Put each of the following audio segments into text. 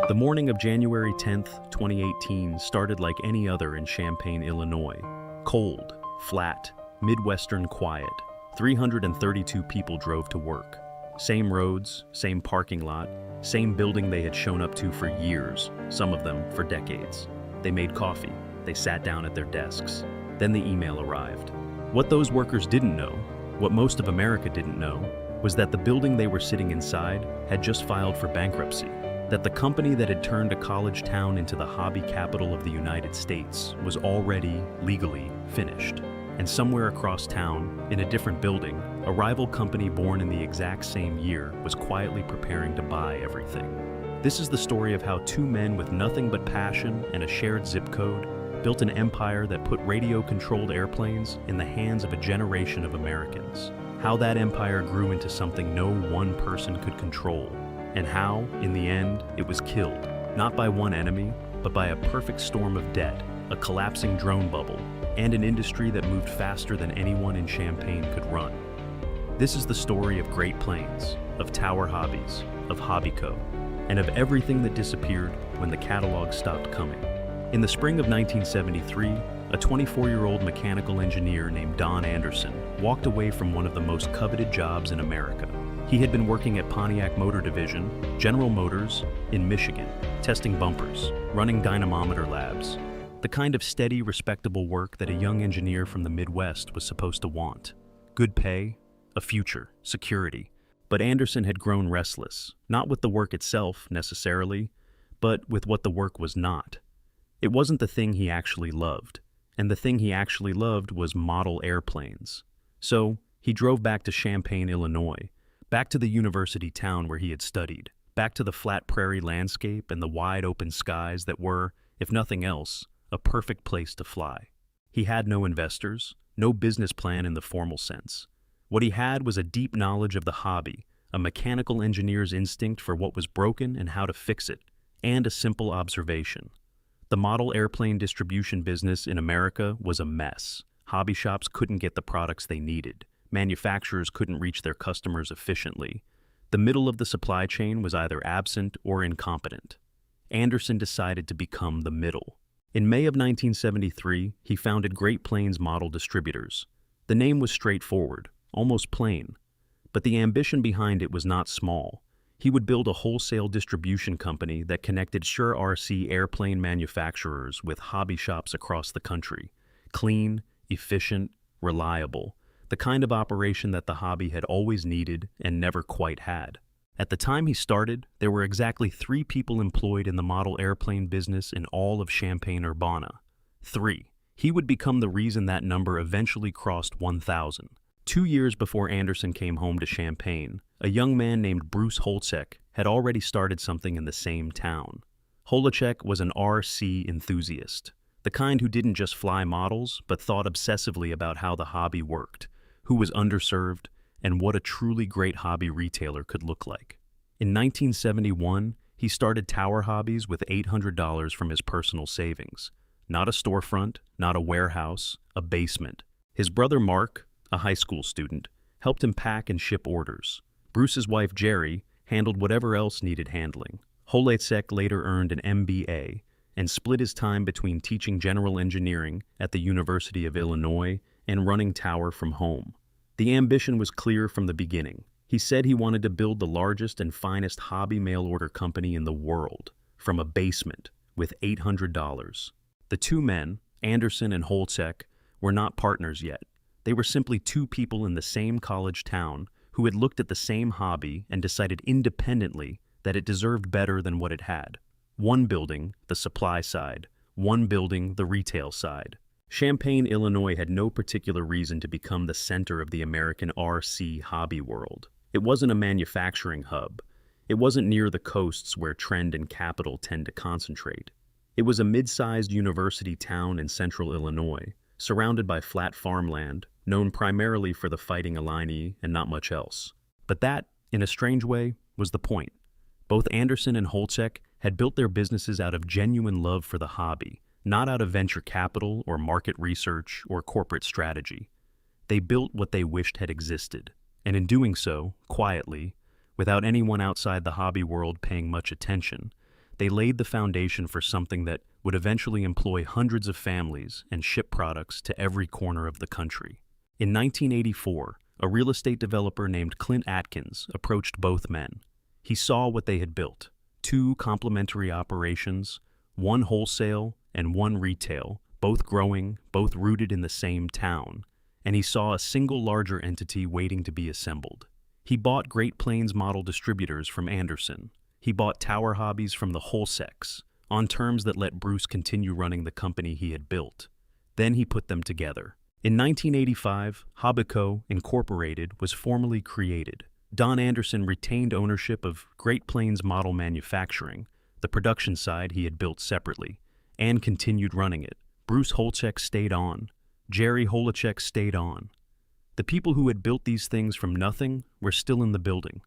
The morning of January 10th, 2018 started like any other in Champaign, Illinois. Cold, flat, Midwestern quiet. 332 people drove to work. Same roads, same parking lot, same building they had shown up to for years, some of them for decades. They made coffee. They sat down at their desks. Then the email arrived. What those workers didn't know, what most of America didn't know, was that the building they were sitting inside had just filed for bankruptcy. That the company that had turned a college town into the hobby capital of the United States was already, legally, finished. And somewhere across town, in a different building, a rival company born in the exact same year was quietly preparing to buy everything. This is the story of how two men with nothing but passion and a shared zip code built an empire that put radio-controlled airplanes in the hands of a generation of Americans. How that empire grew into something no one person could control. And how, in the end, it was killed, not by one enemy, but by a perfect storm of debt, a collapsing drone bubble, and an industry that moved faster than anyone in Champaign could run. This is the story of Great Plains, of Tower Hobbies, of Hobbyco, and of everything that disappeared when the catalog stopped coming. In the spring of 1973, a 24-year-old mechanical engineer named Don Anderson walked away from one of the most coveted jobs in America. He had been working at Pontiac Motor Division, General Motors, in Michigan, testing bumpers, running dynamometer labs, the kind of steady, respectable work that a young engineer from the Midwest was supposed to want. Good pay, a future, security. But Anderson had grown restless, not with the work itself, necessarily, but with what the work was not. It wasn't the thing he actually loved, and the thing he actually loved was model airplanes. So, he drove back to Champaign, Illinois, back to the university town where he had studied, back to the flat prairie landscape and the wide open skies that were, if nothing else, a perfect place to fly. He had no investors, no business plan in the formal sense. What he had was a deep knowledge of the hobby, a mechanical engineer's instinct for what was broken and how to fix it, and a simple observation. The model airplane distribution business in America was a mess. Hobby shops couldn't get the products they needed. Manufacturers couldn't reach their customers efficiently. The middle of the supply chain was either absent or incompetent. Anderson decided to become the middle. In May of 1973, he founded Great Plains Model Distributors. The name was straightforward, almost plain, but the ambition behind it was not small. He would build a wholesale distribution company that connected sure RC airplane manufacturers with hobby shops across the country. Clean, efficient, reliable. The kind of operation that the hobby had always needed and never quite had. At the time he started, there were exactly 3 people employed in the model airplane business in all of Champaign-Urbana. 3. He would become the reason that number eventually crossed 1,000. 2 years before Anderson came home to Champaign, a young man named Bruce Holczek had already started something in the same town. Holczek was an RC enthusiast, the kind who didn't just fly models, but thought obsessively about how the hobby worked, who was underserved, and what a truly great hobby retailer could look like. In 1971, he started Tower Hobbies with $800 from his personal savings. Not a storefront, not a warehouse, a basement. His brother Mark, a high school student, helped him pack and ship orders. Bruce's wife Jerry handled whatever else needed handling. Holczek later earned an MBA and split his time between teaching general engineering at the University of Illinois and running Tower from home. The ambition was clear from the beginning. He said he wanted to build the largest and finest hobby mail-order company in the world, from a basement, with $800. The two men, Anderson and Holczek, were not partners yet. They were simply 2 people in the same college town who had looked at the same hobby and decided independently that it deserved better than what it had. One building, the supply side, one building, the retail side. Champaign, Illinois had no particular reason to become the center of the American RC hobby world. It wasn't a manufacturing hub. It wasn't near the coasts where trend and capital tend to concentrate. It was a mid-sized university town in central Illinois, surrounded by flat farmland, known primarily for the Fighting Illini and not much else. But that, in a strange way, was the point. Both Anderson and Holczek had built their businesses out of genuine love for the hobby, not out of venture capital or market research or corporate strategy. They built what they wished had existed, and in doing so, quietly, without anyone outside the hobby world paying much attention, They laid the foundation for something that would eventually employ hundreds of families and ship products to every corner of the country. In 1984, a real estate developer named Clint Atkins approached both men. He saw what they had built: two complementary operations, one wholesale and one retail, both growing, both rooted in the same town, and he saw a single larger entity waiting to be assembled. He bought Great Plains Model Distributors from Anderson. He bought Tower Hobbies from the Wholesex, on terms that let Bruce continue running the company he had built. Then he put them together. In 1985, Hobbyco Incorporated was formally created. Don Anderson retained ownership of Great Plains Model Manufacturing, the production side he had built separately, and continued running it. Bruce Holchek stayed on. Jerry Holachek stayed on. The people who had built these things from nothing were still in the building.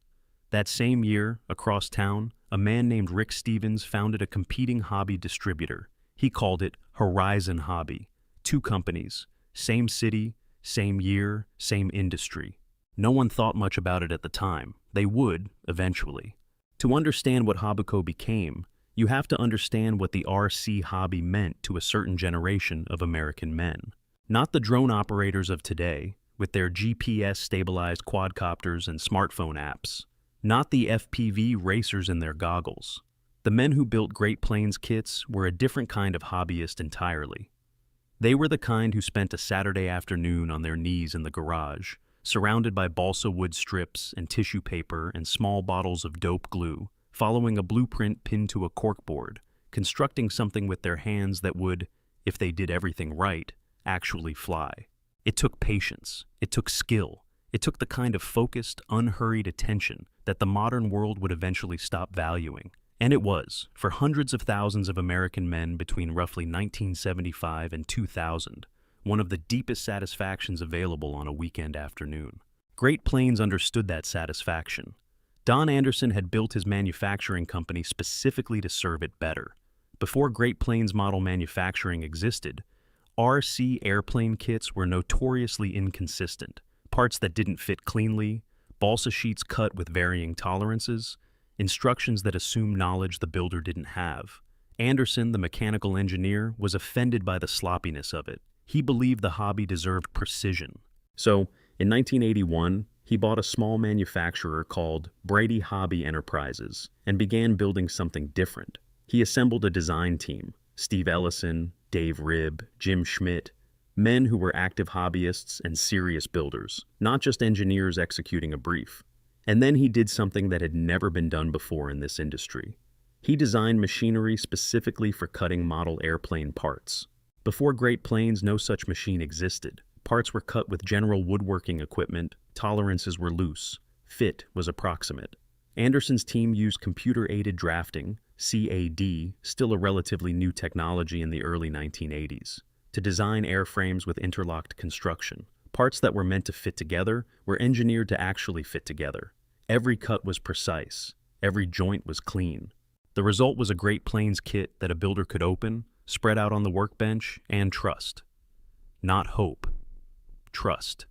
That same year, across town, a man named Rick Stevens founded a competing hobby distributor. He called it Horizon Hobby. Two companies, same city, same year, same industry. No one thought much about it at the time. They would, eventually. To understand what Hobbyco became, you have to understand what the RC hobby meant to a certain generation of American men. Not the drone operators of today, with their GPS-stabilized quadcopters and smartphone apps. Not the FPV racers in their goggles. The men who built Great Plains kits were a different kind of hobbyist entirely. They were the kind who spent a Saturday afternoon on their knees in the garage, surrounded by balsa wood strips and tissue paper and small bottles of dope glue, following a blueprint pinned to a corkboard, constructing something with their hands that would, if they did everything right, actually fly. It took patience. It took skill. It took the kind of focused, unhurried attention that the modern world would eventually stop valuing. And it was, for hundreds of thousands of American men between roughly 1975 and 2000, one of the deepest satisfactions available on a weekend afternoon. Great Plains understood that satisfaction. Don Anderson had built his manufacturing company specifically to serve it better. Before Great Plains Model Manufacturing existed, RC airplane kits were notoriously inconsistent. Parts that didn't fit cleanly, balsa sheets cut with varying tolerances, instructions that assumed knowledge the builder didn't have. Anderson, the mechanical engineer, was offended by the sloppiness of it. He believed the hobby deserved precision. So, in 1981, he bought a small manufacturer called Brady Hobby Enterprises and began building something different. He assembled a design team: Steve Ellison, Dave Ribb, Jim Schmidt, men who were active hobbyists and serious builders, not just engineers executing a brief. And then he did something that had never been done before in this industry. He designed machinery specifically for cutting model airplane parts. Before Great Plains, no such machine existed. Parts were cut with general woodworking equipment, tolerances were loose, fit was approximate. Anderson's team used computer-aided drafting, CAD, still a relatively new technology in the early 1980s, to design airframes with interlocked construction. Parts that were meant to fit together were engineered to actually fit together. Every cut was precise. Every joint was clean. The result was a Great Plains kit that a builder could open, spread out on the workbench, and trust. Not hope. Trust.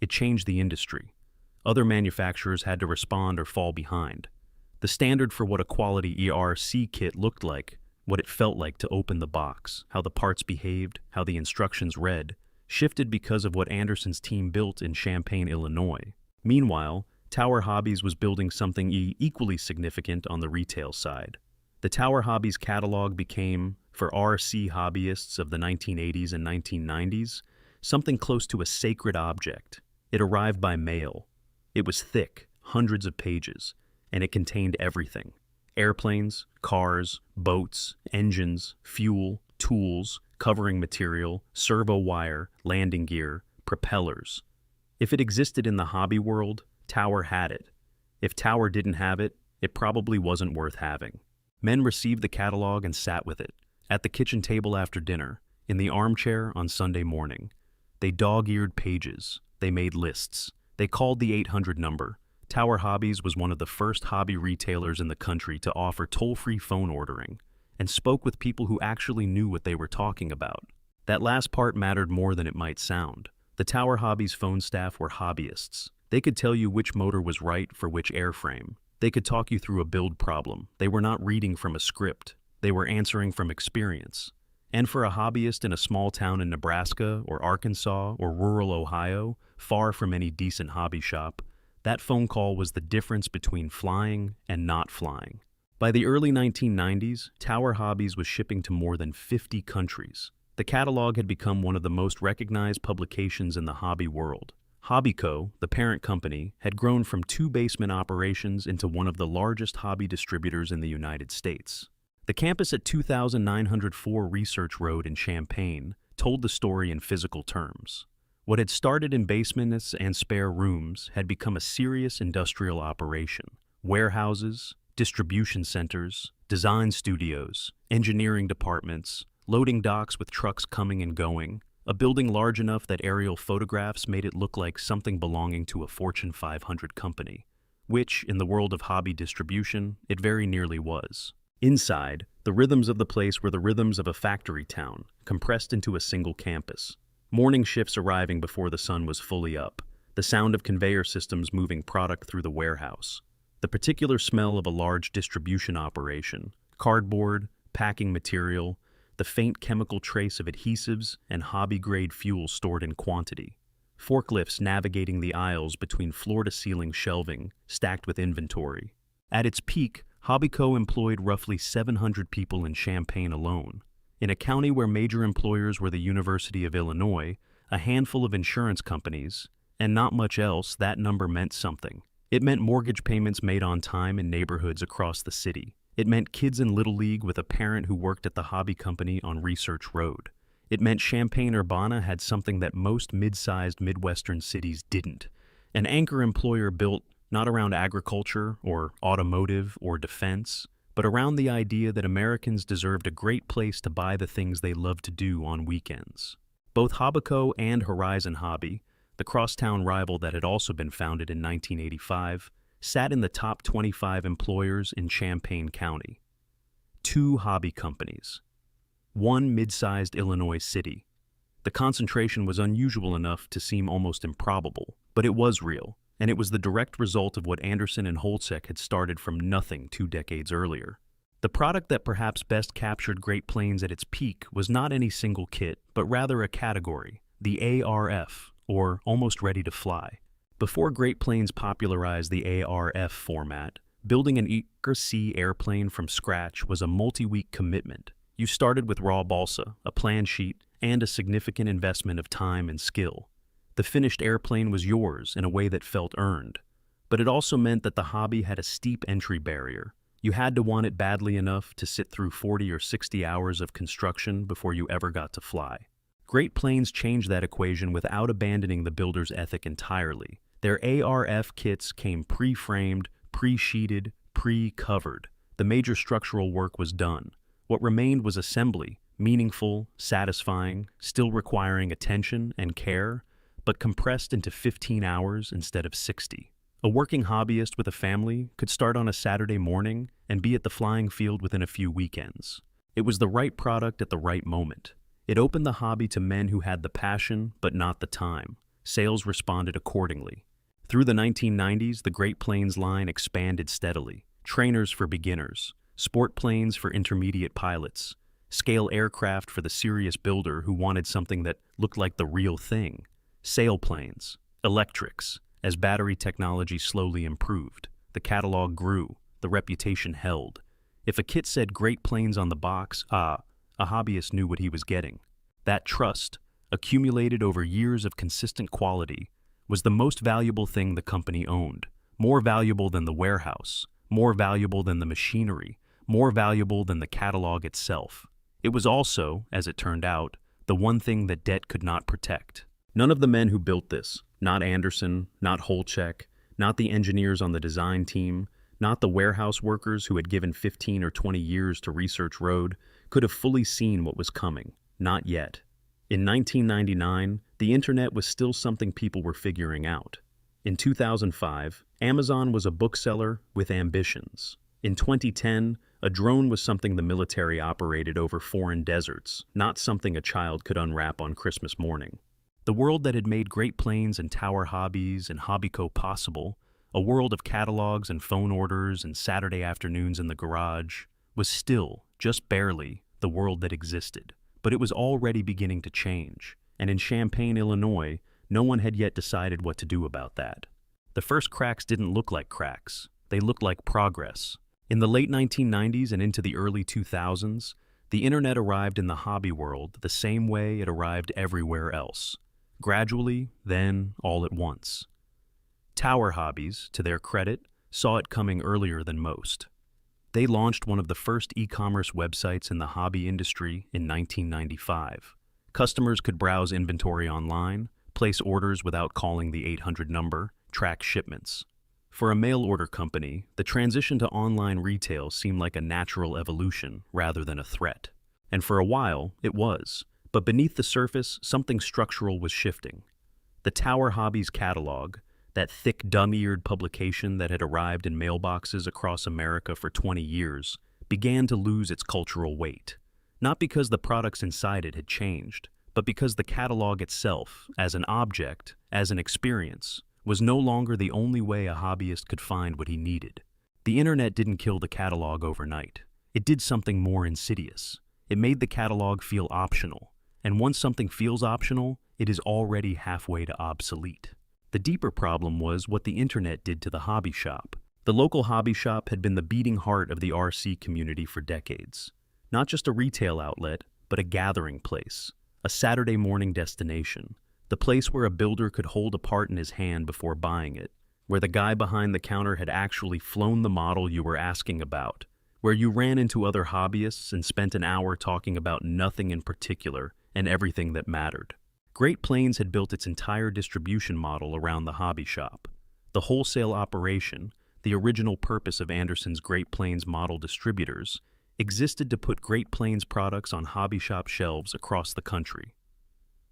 It changed the industry. Other manufacturers had to respond or fall behind. The standard for what a quality ERC kit looked like, what it felt like to open the box, how the parts behaved, how the instructions read, shifted because of what Anderson's team built in Champaign, Illinois. Meanwhile, Tower Hobbies was building something equally significant on the retail side. The Tower Hobbies catalog became, for RC hobbyists of the 1980s and 1990s, something close to a sacred object. It arrived by mail. It was thick, hundreds of pages, and it contained everything: airplanes, cars, boats, engines, fuel, tools, covering material, servo wire, landing gear, propellers. If it existed in the hobby world, Tower had it. If Tower didn't have it, it probably wasn't worth having. Men received the catalog and sat with it, at the kitchen table after dinner, in the armchair on Sunday morning. They dog-eared pages. They made lists. They called the 800 number. Tower Hobbies was one of the first hobby retailers in the country to offer toll-free phone ordering, and spoke with people who actually knew what they were talking about. That last part mattered more than it might sound. The Tower Hobbies phone staff were hobbyists. They could tell you which motor was right for which airframe. They could talk you through a build problem. They were not reading from a script. They were answering from experience. And for a hobbyist in a small town in Nebraska or Arkansas or rural Ohio, far from any decent hobby shop, that phone call was the difference between flying and not flying. By the early 1990s, Tower Hobbies was shipping to more than 50 countries. The catalog had become one of the most recognized publications in the hobby world. HobbyCo, the parent company, had grown from 2 basement operations into one of the largest hobby distributors in the United States. The campus at 2904 Research Road in Champaign told the story in physical terms. What had started in basements and spare rooms had become a serious industrial operation. Warehouses, distribution centers, design studios, engineering departments, loading docks with trucks coming and going, a building large enough that aerial photographs made it look like something belonging to a Fortune 500 company, which, in the world of hobby distribution, it very nearly was. Inside, the rhythms of the place were the rhythms of a factory town, compressed into a single campus. Morning shifts arriving before the sun was fully up, the sound of conveyor systems moving product through the warehouse, the particular smell of a large distribution operation, cardboard, packing material, the faint chemical trace of adhesives and hobby-grade fuel stored in quantity. Forklifts navigating the aisles between floor-to-ceiling shelving, stacked with inventory. At its peak, HobbyCo employed roughly 700 people in Champaign alone. In a county where major employers were the University of Illinois, a handful of insurance companies, and not much else, that number meant something. It meant mortgage payments made on time in neighborhoods across the city. It meant kids in Little League with a parent who worked at the hobby company on Research Road. It meant Champaign-Urbana had something that most mid-sized Midwestern cities didn't. An anchor employer built not around agriculture or automotive or defense, but around the idea that Americans deserved a great place to buy the things they loved to do on weekends. Both HobbyCo and Horizon Hobby, the crosstown rival that had also been founded in 1985, sat in the top 25 employers in Champaign County. 2 hobby companies. 1 mid-sized Illinois city. The concentration was unusual enough to seem almost improbable, but it was real, and it was the direct result of what Anderson and Holczek had started from nothing 2 decades earlier. The product that perhaps best captured Great Plains at its peak was not any single kit, but rather a category, the ARF, or Almost Ready to Fly. Before Great Plains popularized the ARF format, building an C airplane from scratch was a multi-week commitment. You started with raw balsa, a plan sheet, and a significant investment of time and skill. The finished airplane was yours in a way that felt earned, but it also meant that the hobby had a steep entry barrier. You had to want it badly enough to sit through 40 or 60 hours of construction before you ever got to fly. Great Plains changed that equation without abandoning the builder's ethic entirely. Their ARF kits came pre-framed, pre-sheeted, pre-covered. The major structural work was done. What remained was assembly, meaningful, satisfying, still requiring attention and care, but compressed into 15 hours instead of 60. A working hobbyist with a family could start on a Saturday morning and be at the flying field within a few weekends. It was the right product at the right moment. It opened the hobby to men who had the passion but not the time. Sales responded accordingly. Through the 1990s, the Great Plains line expanded steadily. Trainers for beginners, sport planes for intermediate pilots, scale aircraft for the serious builder who wanted something that looked like the real thing, sailplanes, electrics. As battery technology slowly improved, the catalog grew, the reputation held. If a kit said Great Plains on the box, a hobbyist knew what he was getting. That trust, accumulated over years of consistent quality, was the most valuable thing the company owned. More valuable than the warehouse, more valuable than the machinery, more valuable than the catalog itself. It was also, as it turned out, the one thing that debt could not protect. None of the men who built this, not Anderson, not Holczek, not the engineers on the design team, not the warehouse workers who had given 15 or 20 years to Research Road, could have fully seen what was coming. Not yet. In 1999, the internet was still something people were figuring out. In 2005, Amazon was a bookseller with ambitions. In 2010, a drone was something the military operated over foreign deserts, not something a child could unwrap on Christmas morning. The world that had made Great Plains and Tower Hobbies and HobbyCo possible A world of catalogs and phone orders and Saturday afternoons in the garage was still, just barely, the world that existed. But it was already beginning to change, and in Champaign, Illinois, no one had yet decided what to do about that. The first cracks didn't look like cracks. They looked like progress. In the late 1990s and into the early 2000s, the internet arrived in the hobby world the same way it arrived everywhere else. Gradually, then all at once. Tower Hobbies, to their credit, saw it coming earlier than most. They launched one of the first e-commerce websites in the hobby industry in 1995. Customers could browse inventory online, place orders without calling the 800 number, track shipments. For a mail-order company, the transition to online retail seemed like a natural evolution rather than a threat. And for a while, it was. But beneath the surface, something structural was shifting. The Tower Hobbies catalog, that thick, dun-eared publication that had arrived in mailboxes across America for 20 years, began to lose its cultural weight. Not because the products inside it had changed, but because the catalog itself, as an object, as an experience, was no longer the only way a hobbyist could find what he needed. The internet didn't kill the catalog overnight. It did something more insidious. It made the catalog feel optional. And once something feels optional, it is already halfway to obsolete. The deeper problem was what the internet did to the hobby shop. The local hobby shop had been the beating heart of the RC community for decades. Not just a retail outlet, but a gathering place, a Saturday morning destination, the place where a builder could hold a part in his hand before buying it, where the guy behind the counter had actually flown the model you were asking about, where you ran into other hobbyists and spent an hour talking about nothing in particular and everything that mattered. Great Plains had built its entire distribution model around the hobby shop. The wholesale operation, the original purpose of Anderson's Great Plains model distributors, existed to put Great Plains products on hobby shop shelves across the country.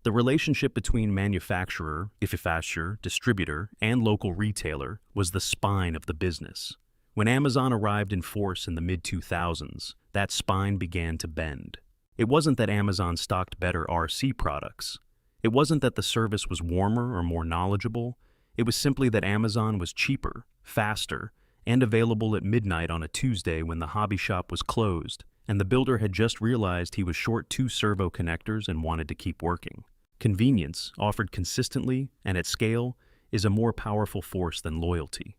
The relationship between manufacturer, distributor, and local retailer was the spine of the business. When Amazon arrived in force in the mid-2000s, that spine began to bend. It wasn't that Amazon stocked better RC products. It wasn't that the service was warmer or more knowledgeable. It was simply that Amazon was cheaper, faster, and available at midnight on a Tuesday when the hobby shop was closed, and the builder had just realized he was short 2 servo connectors and wanted to keep working. Convenience, offered consistently and at scale, is a more powerful force than loyalty.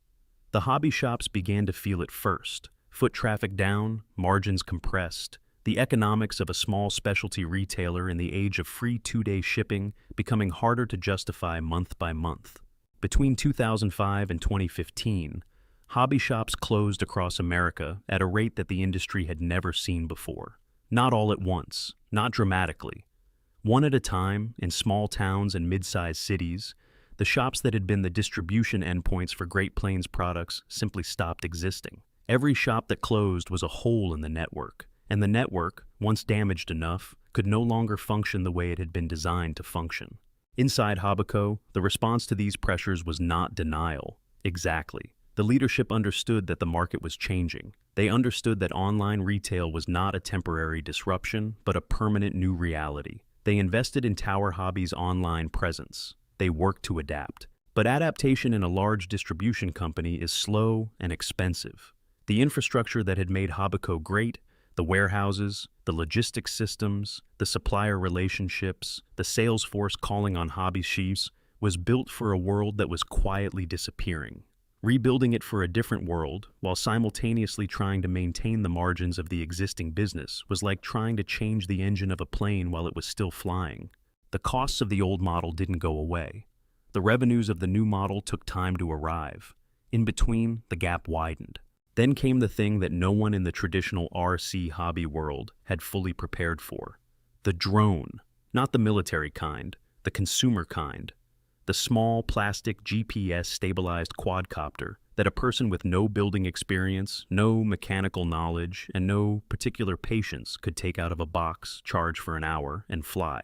The hobby shops began to feel it first. Foot traffic down, margins compressed, the economics of a small specialty retailer in the age of free 2-day shipping becoming harder to justify month by month. Between 2005 and 2015, hobby shops closed across America at a rate that the industry had never seen before. Not all at once, not dramatically. One at a time, in small towns and mid-sized cities, the shops that had been the distribution endpoints for Great Plains products simply stopped existing. Every shop that closed was a hole in the network, and the network, once damaged enough, could no longer function the way it had been designed to function. Inside Hobbico, the response to these pressures was not denial. Exactly. The leadership understood that the market was changing. They understood that online retail was not a temporary disruption, but a permanent new reality. They invested in Tower Hobbies' online presence. They worked to adapt. But adaptation in a large distribution company is slow and expensive. The infrastructure that had made Hobbico great, the warehouses, the logistics systems, the supplier relationships, the sales force calling on hobby chiefs, was built for a world that was quietly disappearing. Rebuilding it for a different world, while simultaneously trying to maintain the margins of the existing business, was like trying to change the engine of a plane while it was still flying. The costs of the old model didn't go away. The revenues of the new model took time to arrive. In between, the gap widened. Then came the thing that no one in the traditional RC hobby world had fully prepared for. The drone. Not the military kind, the consumer kind. The small, plastic, GPS-stabilized quadcopter that a person with no building experience, no mechanical knowledge, and no particular patience could take out of a box, charge for an hour, and fly.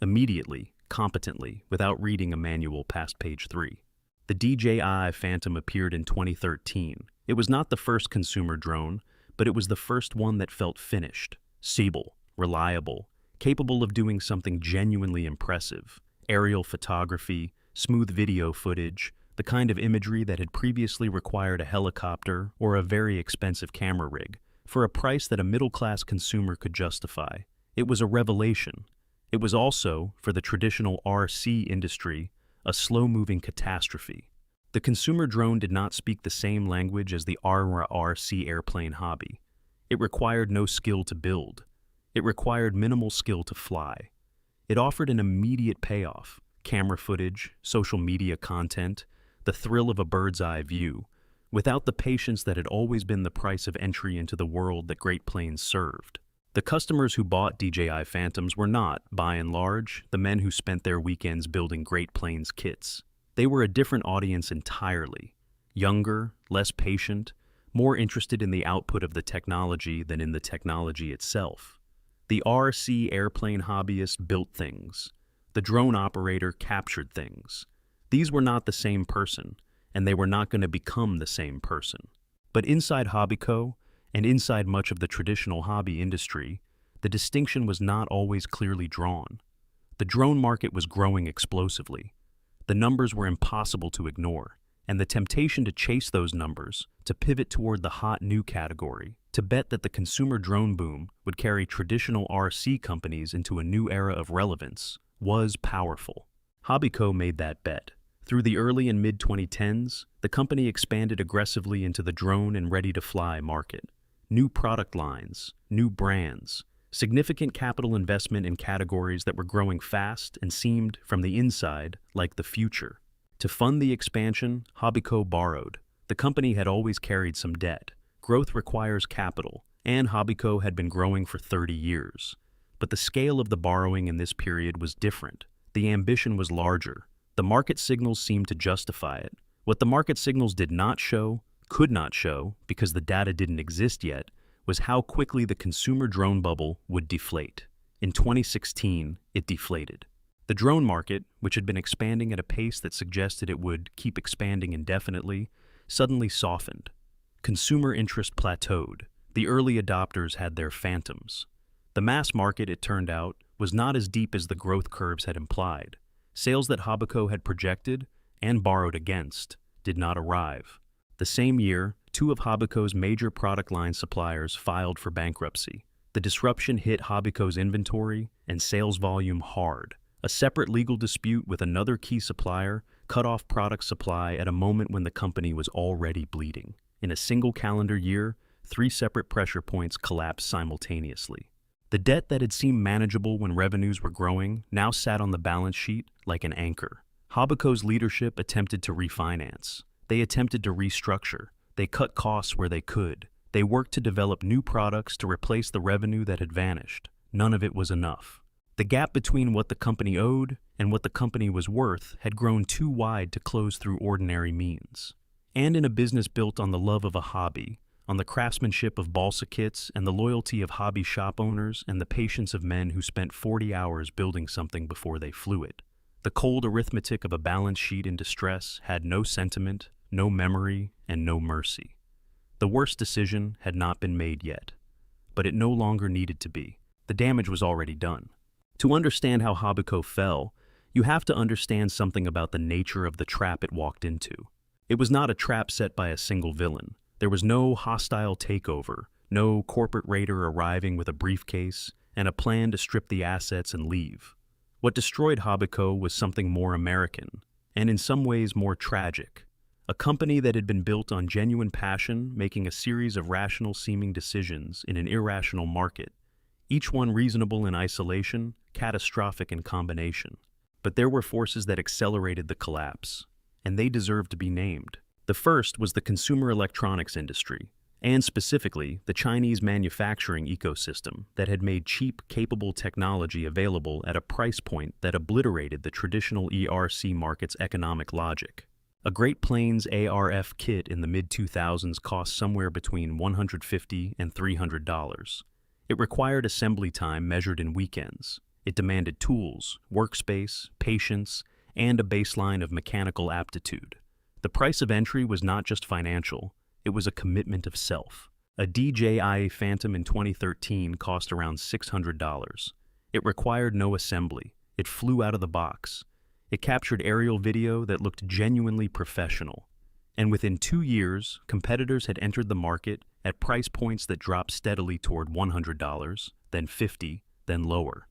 Immediately, competently, without reading a manual past page 3. The DJI Phantom appeared in 2013. It was not the first consumer drone, but it was the first one that felt finished, stable, reliable, capable of doing something genuinely impressive. Aerial photography, smooth video footage, the kind of imagery that had previously required a helicopter or a very expensive camera rig, for a price that a middle-class consumer could justify. It was a revelation. It was also, for the traditional RC industry, a slow-moving catastrophe. The consumer drone did not speak the same language as the RC airplane hobby. It required no skill to build. It required minimal skill to fly. It offered an immediate payoff: camera footage, social media content, the thrill of a bird's-eye view, without the patience that had always been the price of entry into the world that Great Plains served. The customers who bought DJI Phantoms were not, by and large, the men who spent their weekends building Great Plains kits. They were a different audience entirely. Younger, less patient, more interested in the output of the technology than in the technology itself. The RC airplane hobbyist built things. The drone operator captured things. These were not the same person, and they were not going to become the same person. But inside Hobbyco, and inside much of the traditional hobby industry, the distinction was not always clearly drawn. The drone market was growing explosively. The numbers were impossible to ignore, and the temptation to chase those numbers, to pivot toward the hot new category, to bet that the consumer drone boom would carry traditional RC companies into a new era of relevance, was powerful. Hobbyco made that bet. Through the early and mid-2010s, the company expanded aggressively into the drone and ready-to-fly market. New product lines, new brands, significant capital investment in categories that were growing fast and seemed, from the inside, like the future. To fund the expansion, Hobbyco borrowed. The company had always carried some debt. Growth requires capital, and Hobbyco had been growing for 30 years. But the scale of the borrowing in this period was different. The ambition was larger. The market signals seemed to justify it. What the market signals did not show, could not show, because the data didn't exist yet, was how quickly the consumer drone bubble would deflate. In 2016, it deflated. The drone market, which had been expanding at a pace that suggested it would keep expanding indefinitely, suddenly softened. Consumer interest plateaued. The early adopters had their phantoms. The mass market, it turned out, was not as deep as the growth curves had implied. Sales that Hobbyco had projected, and borrowed against, did not arrive. The same year, two of Hobbyco's major product line suppliers filed for bankruptcy. The disruption hit Hobbyco's inventory and sales volume hard. A separate legal dispute with another key supplier cut off product supply at a moment when the company was already bleeding. In a single calendar year, 3 separate pressure points collapsed simultaneously. The debt that had seemed manageable when revenues were growing now sat on the balance sheet like an anchor. Hobbyco's leadership attempted to refinance. They attempted to restructure. They cut costs where they could. They worked to develop new products to replace the revenue that had vanished. None of it was enough. The gap between what the company owed and what the company was worth had grown too wide to close through ordinary means. And in a business built on the love of a hobby, on the craftsmanship of balsa kits and the loyalty of hobby shop owners and the patience of men who spent 40 hours building something before they flew it, the cold arithmetic of a balance sheet in distress had no sentiment, no memory, and no mercy. The worst decision had not been made yet, but it no longer needed to be. The damage was already done. To understand how Hobbyco fell, you have to understand something about the nature of the trap it walked into. It was not a trap set by a single villain. There was no hostile takeover, no corporate raider arriving with a briefcase and a plan to strip the assets and leave. What destroyed Hobbyco was something more American, and in some ways more tragic. A company that had been built on genuine passion, making a series of rational-seeming decisions in an irrational market, each one reasonable in isolation, catastrophic in combination. But there were forces that accelerated the collapse, and they deserved to be named. The first was the consumer electronics industry, and specifically the Chinese manufacturing ecosystem that had made cheap, capable technology available at a price point that obliterated the traditional ERC market's economic logic. A Great Plains ARF kit in the mid-2000s cost somewhere between $150 and $300. It required assembly time measured in weekends. It demanded tools, workspace, patience, and a baseline of mechanical aptitude. The price of entry was not just financial, it was a commitment of self. A DJI Phantom in 2013 cost around $600. It required no assembly. It flew out of the box. It captured aerial video that looked genuinely professional. And within 2 years, competitors had entered the market at price points that dropped steadily toward $100, then $50, then lower.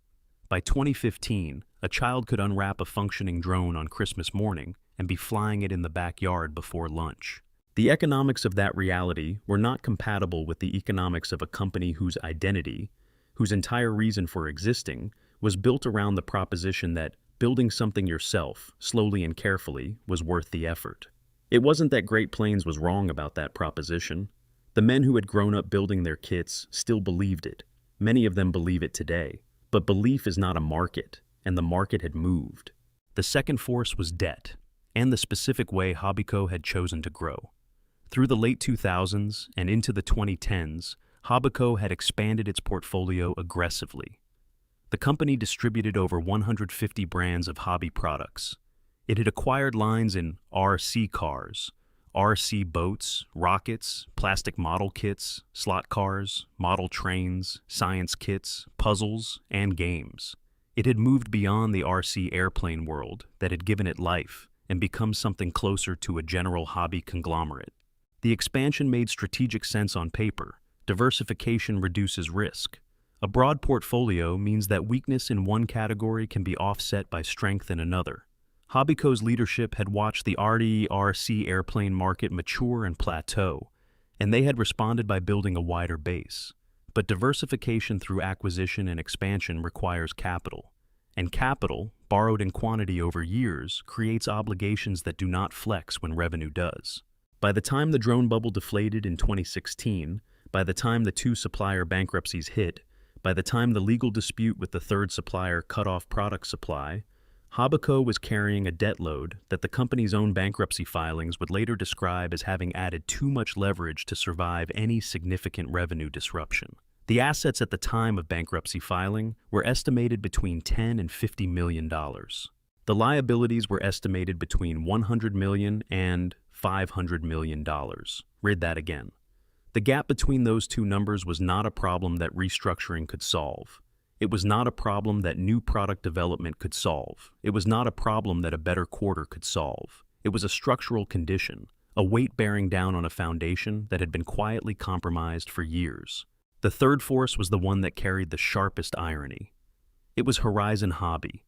By 2015, a child could unwrap a functioning drone on Christmas morning and be flying it in the backyard before lunch. The economics of that reality were not compatible with the economics of a company whose identity, whose entire reason for existing, was built around the proposition that building something yourself, slowly and carefully, was worth the effort. It wasn't that Great Plains was wrong about that proposition. The men who had grown up building their kits still believed it. Many of them believe it today. But belief is not a market, and the market had moved. The second force was debt, and the specific way Hobbyco had chosen to grow. Through the late 2000s and into the 2010s, Hobbyco had expanded its portfolio aggressively. The company distributed over 150 brands of hobby products. It had acquired lines in RC cars, RC boats, rockets, plastic model kits, slot cars, model trains, science kits, puzzles, and games. It had moved beyond the RC airplane world that had given it life and become something closer to a general hobby conglomerate. The expansion made strategic sense on paper. Diversification reduces risk. A broad portfolio means that weakness in one category can be offset by strength in another. Hobbyco's leadership had watched the RC airplane market mature and plateau, and they had responded by building a wider base. But diversification through acquisition and expansion requires capital, and capital, borrowed in quantity over years, creates obligations that do not flex when revenue does. By the time the drone bubble deflated in 2016, by the time the 2 supplier bankruptcies hit, by the time the legal dispute with the 3rd supplier cut off product supply, Hobbyco was carrying a debt load that the company's own bankruptcy filings would later describe as having added too much leverage to survive any significant revenue disruption. The assets at the time of bankruptcy filing were estimated between $10 and $50 million. The liabilities were estimated between $100 million and $500 million. Read that again. The gap between those two numbers was not a problem that restructuring could solve. It was not a problem that new product development could solve. It was not a problem that a better quarter could solve. It was a structural condition, a weight bearing down on a foundation that had been quietly compromised for years. The third force was the one that carried the sharpest irony. It was Horizon Hobby.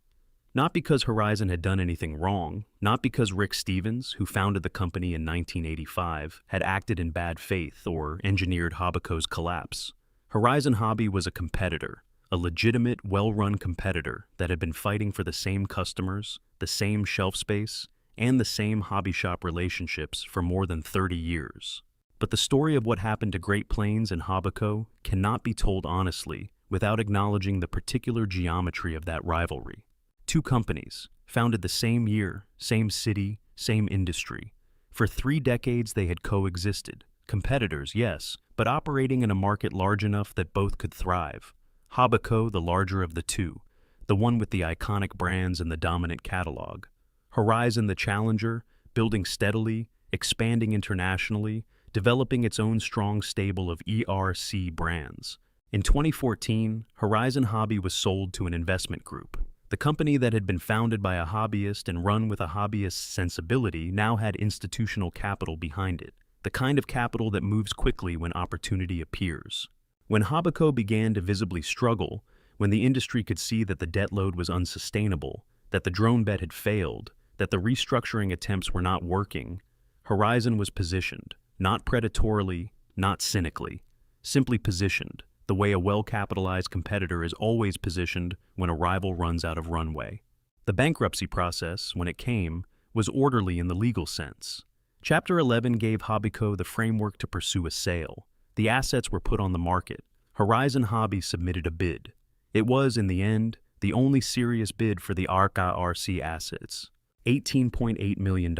Not because Horizon had done anything wrong, not because Rick Stevens, who founded the company in 1985, had acted in bad faith or engineered Hobbyco's collapse. Horizon Hobby was a competitor, a legitimate, well-run competitor that had been fighting for the same customers, the same shelf space, and the same hobby shop relationships for more than 30 years. But the story of what happened to Great Plains and Hobbyco cannot be told honestly without acknowledging the particular geometry of that rivalry. 2 companies, founded the same year, same city, same industry. For 3 decades they had coexisted. Competitors, yes, but operating in a market large enough that both could thrive. Hobbyco, the larger of the 2, the one with the iconic brands and the dominant catalog. Horizon, the challenger, building steadily, expanding internationally, developing its own strong stable of ERC brands. In 2014, Horizon Hobby was sold to an investment group. The company that had been founded by a hobbyist and run with a hobbyist's sensibility now had institutional capital behind it, the kind of capital that moves quickly when opportunity appears. When Hobbyco began to visibly struggle, when the industry could see that the debt load was unsustainable, that the drone bet had failed, that the restructuring attempts were not working, Horizon was positioned, not predatorily, not cynically, simply positioned, the way a well-capitalized competitor is always positioned when a rival runs out of runway. The bankruptcy process, when it came, was orderly in the legal sense. Chapter 11 gave Hobbyco the framework to pursue a sale. The assets were put on the market. Horizon Hobby submitted a bid. It was, in the end, the only serious bid for the RC assets. $18.8 million.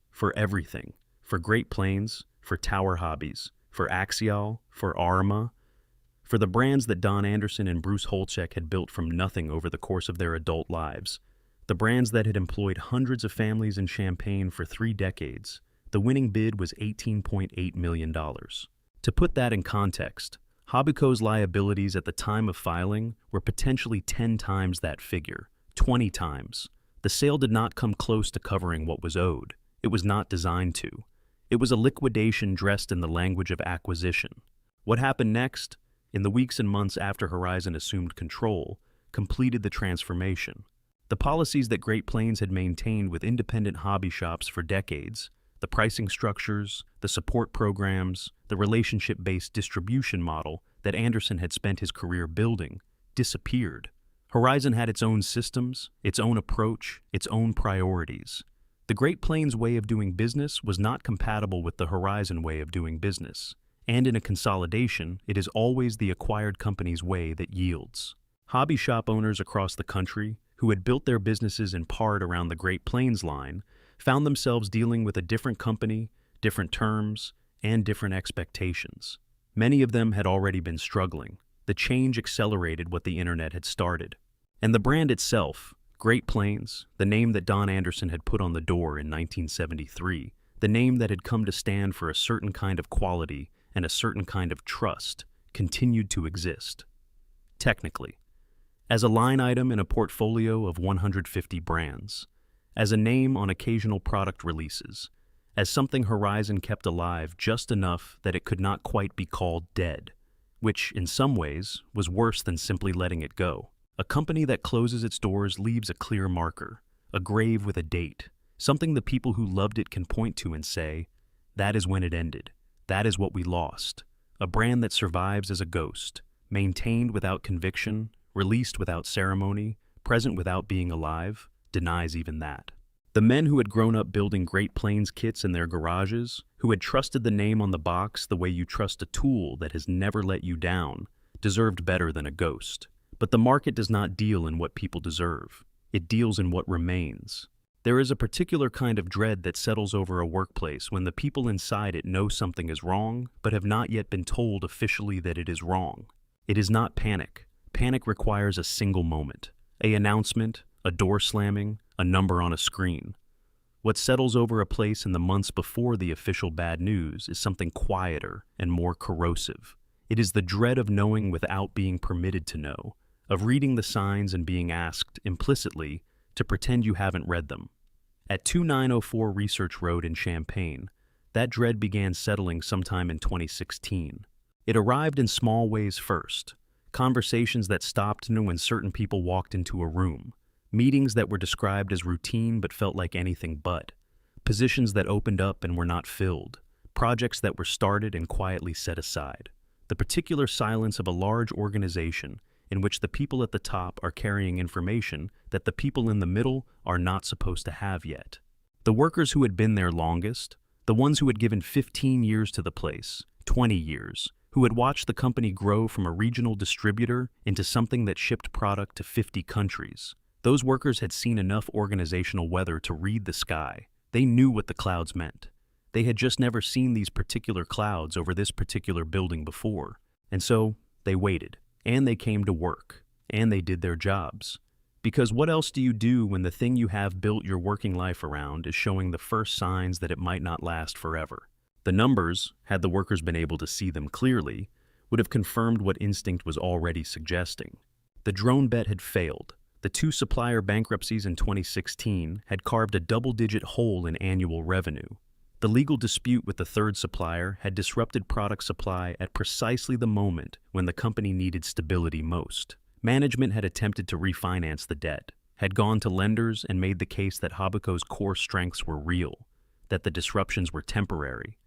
For everything. For Great Plains, for Tower Hobbies, for Axial, for Arma, for the brands that Don Anderson and Bruce Holchek had built from nothing over the course of their adult lives, the brands that had employed hundreds of families in Champaign for 3 decades. The winning bid was $18.8 million. To put that in context, Hobbyco's liabilities at the time of filing were potentially 10 times that figure, 20 times. The sale did not come close to covering what was owed. It was not designed to. It was a liquidation dressed in the language of acquisition. What happened next, in the weeks and months after Horizon assumed control, completed the transformation. The policies that Great Plains had maintained with independent hobby shops for decades, the pricing structures, the support programs, the relationship-based distribution model that Anderson had spent his career building, disappeared. Horizon had its own systems, its own approach, its own priorities. The Great Plains way of doing business was not compatible with the Horizon way of doing business, and in a consolidation, it is always the acquired company's way that yields. Hobby shop owners across the country, who had built their businesses in part around the Great Plains line, found themselves dealing with a different company, different terms, and different expectations. Many of them had already been struggling. The change accelerated what the internet had started. And the brand itself, Great Plains, the name that Don Anderson had put on the door in 1973, the name that had come to stand for a certain kind of quality and a certain kind of trust, continued to exist. Technically, as a line item in a portfolio of 150 brands, as a name on occasional product releases, as something Horizon kept alive just enough that it could not quite be called dead, which, in some ways, was worse than simply letting it go. A company that closes its doors leaves a clear marker, a grave with a date, something the people who loved it can point to and say, that is when it ended, that is what we lost. A brand that survives as a ghost, maintained without conviction, released without ceremony, present without being alive, denies even that. The men who had grown up building Great Plains kits in their garages, who had trusted the name on the box the way you trust a tool that has never let you down, deserved better than a ghost. But the market does not deal in what people deserve. It deals in what remains. There is a particular kind of dread that settles over a workplace when the people inside it know something is wrong, but have not yet been told officially that it is wrong. It is not panic. Panic requires a single moment, an announcement, a door slamming, a number on a screen. What settles over a place in the months before the official bad news is something quieter and more corrosive. It is the dread of knowing without being permitted to know, of reading the signs and being asked, implicitly, to pretend you haven't read them. At 2904 Research Road in Champaign, that dread began settling sometime in 2016. It arrived in small ways first, conversations that stopped when certain people walked into a room, meetings that were described as routine but felt like anything but, positions that opened up and were not filled, projects that were started and quietly set aside. The particular silence of a large organization in which the people at the top are carrying information that the people in the middle are not supposed to have yet. The workers who had been there longest, the ones who had given 15 years to the place, 20 years, who had watched the company grow from a regional distributor into something that shipped product to 50 countries. Those workers had seen enough organizational weather to read the sky. They knew what the clouds meant. They had just never seen these particular clouds over this particular building before. And so they waited, and they came to work, and they did their jobs. Because what else do you do when the thing you have built your working life around is showing the first signs that it might not last forever? The numbers, had the workers been able to see them clearly, would have confirmed what instinct was already suggesting. The drone bet had failed. The 2 supplier bankruptcies in 2016 had carved a double-digit hole in annual revenue. The legal dispute with the 3rd supplier had disrupted product supply at precisely the moment when the company needed stability most. Management had attempted to refinance the debt, had gone to lenders and made the case that Hobbyco's core strengths were real, that the disruptions were temporary,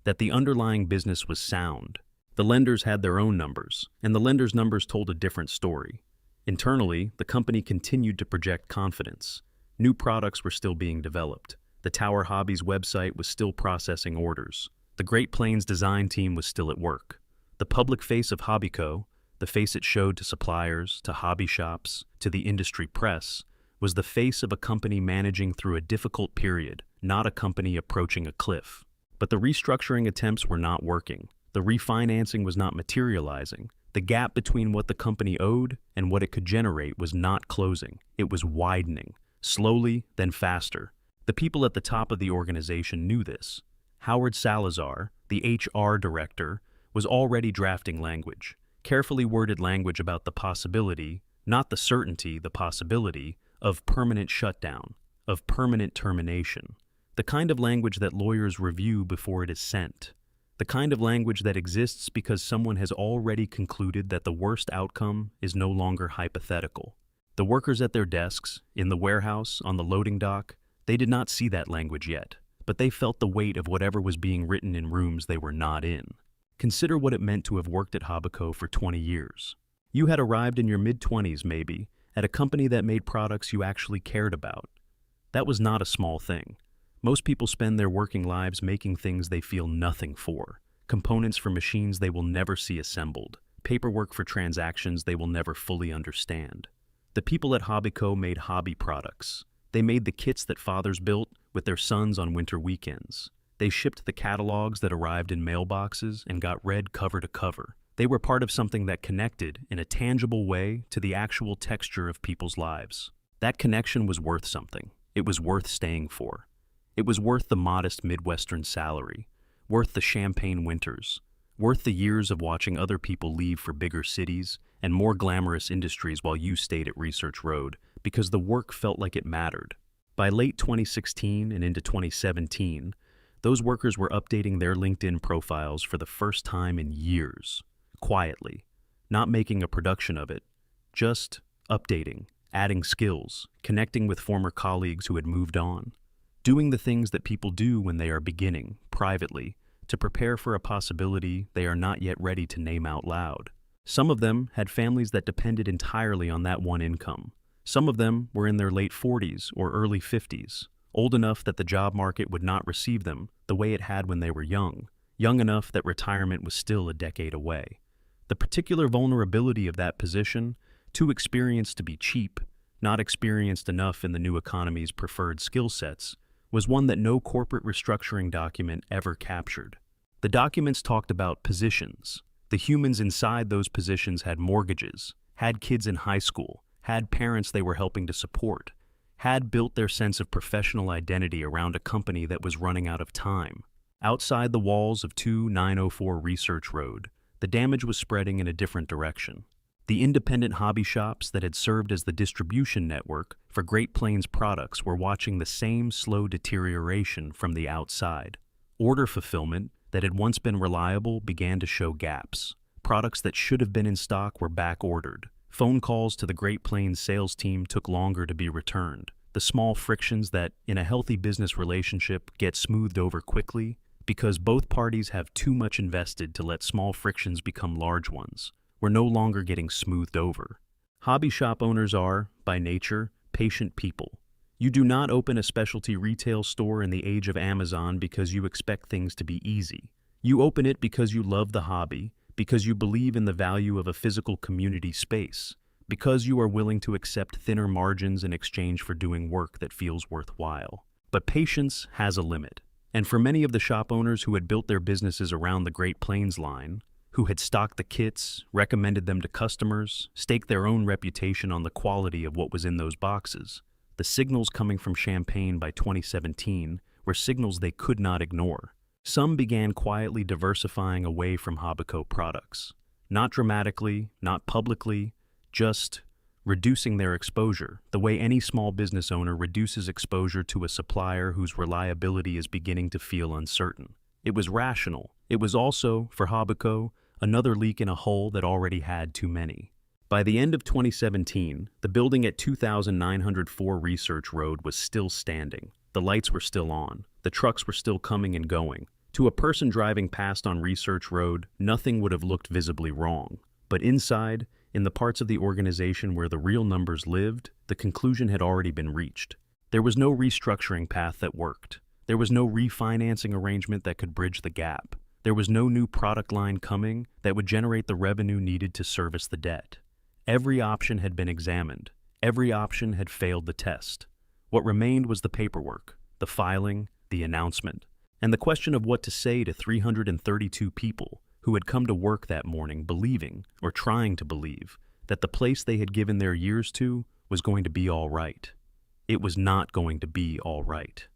that the underlying business was sound. The lenders had their own numbers, and the lenders' numbers told a different story. Internally, the company continued to project confidence. New products were still being developed. The Tower Hobbies website was still processing orders. The Great Plains design team was still at work. The public face of Hobbyco, the face it showed to suppliers, to hobby shops, to the industry press, was the face of a company managing through a difficult period, not a company approaching a cliff. But the restructuring attempts were not working. The refinancing was not materializing. The gap between what the company owed and what it could generate was not closing. It was widening, slowly, then faster. The people at the top of the organization knew this. Howard Salazar, the HR director, was already drafting language, carefully worded language about the possibility, not the certainty, the possibility, of permanent shutdown, of permanent termination, the kind of language that lawyers review before it is sent, the kind of language that exists because someone has already concluded that the worst outcome is no longer hypothetical. The workers at their desks, in the warehouse, on the loading dock, they did not see that language yet, but they felt the weight of whatever was being written in rooms they were not in. Consider what it meant to have worked at Hobbyco for 20 years. You had arrived in your mid-20s, maybe, at a company that made products you actually cared about. That was not a small thing. Most people spend their working lives making things they feel nothing for, components for machines they will never see assembled, paperwork for transactions they will never fully understand. The people at Hobbyco made hobby products. They made the kits that fathers built with their sons on winter weekends. They shipped the catalogs that arrived in mailboxes and got read cover to cover. They were part of something that connected, in a tangible way, to the actual texture of people's lives. That connection was worth something. It was worth staying for. It was worth the modest Midwestern salary, worth the champagne winters, worth the years of watching other people leave for bigger cities and more glamorous industries while you stayed at Research Road, because the work felt like it mattered. By late 2016 and into 2017, those workers were updating their LinkedIn profiles for the first time in years, quietly, not making a production of it, just updating, adding skills, connecting with former colleagues who had moved on, doing the things that people do when they are beginning, privately, to prepare for a possibility they are not yet ready to name out loud. Some of them had families that depended entirely on that one income. Some of them were in their late 40s or early 50s, old enough that the job market would not receive them the way it had when they were young enough that retirement was still a decade away. The particular vulnerability of that position, too experienced to be cheap, not experienced enough in the new economy's preferred skill sets, was one that no corporate restructuring document ever captured. The documents talked about positions. The humans inside those positions had mortgages, had kids in high school, had parents they were helping to support, had built their sense of professional identity around a company that was running out of time. Outside the walls of 2904 Research Road, the damage was spreading in a different direction. The independent hobby shops that had served as the distribution network for Great Plains products were watching the same slow deterioration from the outside. Order fulfillment that had once been reliable began to show gaps. Products that should have been in stock were back-ordered. Phone calls to the Great Plains sales team took longer to be returned. The small frictions that, in a healthy business relationship, get smoothed over quickly because both parties have too much invested to let small frictions become large ones, were no longer getting smoothed over. Hobby shop owners are, by nature, patient people. You do not open a specialty retail store in the age of Amazon because you expect things to be easy. You open it because you love the hobby, because you believe in the value of a physical community space, because you are willing to accept thinner margins in exchange for doing work that feels worthwhile. But patience has a limit, and for many of the shop owners who had built their businesses around the Great Plains line, who had stocked the kits, recommended them to customers, staked their own reputation on the quality of what was in those boxes, the signals coming from Champaign by 2017 were signals they could not ignore. Some began quietly diversifying away from Hobbyco products. Not dramatically, not publicly, just reducing their exposure, the way any small business owner reduces exposure to a supplier whose reliability is beginning to feel uncertain. It was rational. It was also, for Hobbyco, another leak in a hull that already had too many. By the end of 2017, the building at 2904 Research Road was still standing. The lights were still on. The trucks were still coming and going. To a person driving past on Research Road, nothing would have looked visibly wrong. But inside, in the parts of the organization where the real numbers lived, the conclusion had already been reached. There was no restructuring path that worked. There was no refinancing arrangement that could bridge the gap. There was no new product line coming that would generate the revenue needed to service the debt. Every option had been examined. Every option had failed the test. What remained was the paperwork, the filing, the announcement, and the question of what to say to 332 people who had come to work that morning believing, or trying to believe, that the place they had given their years to was going to be all right. It was not going to be all right.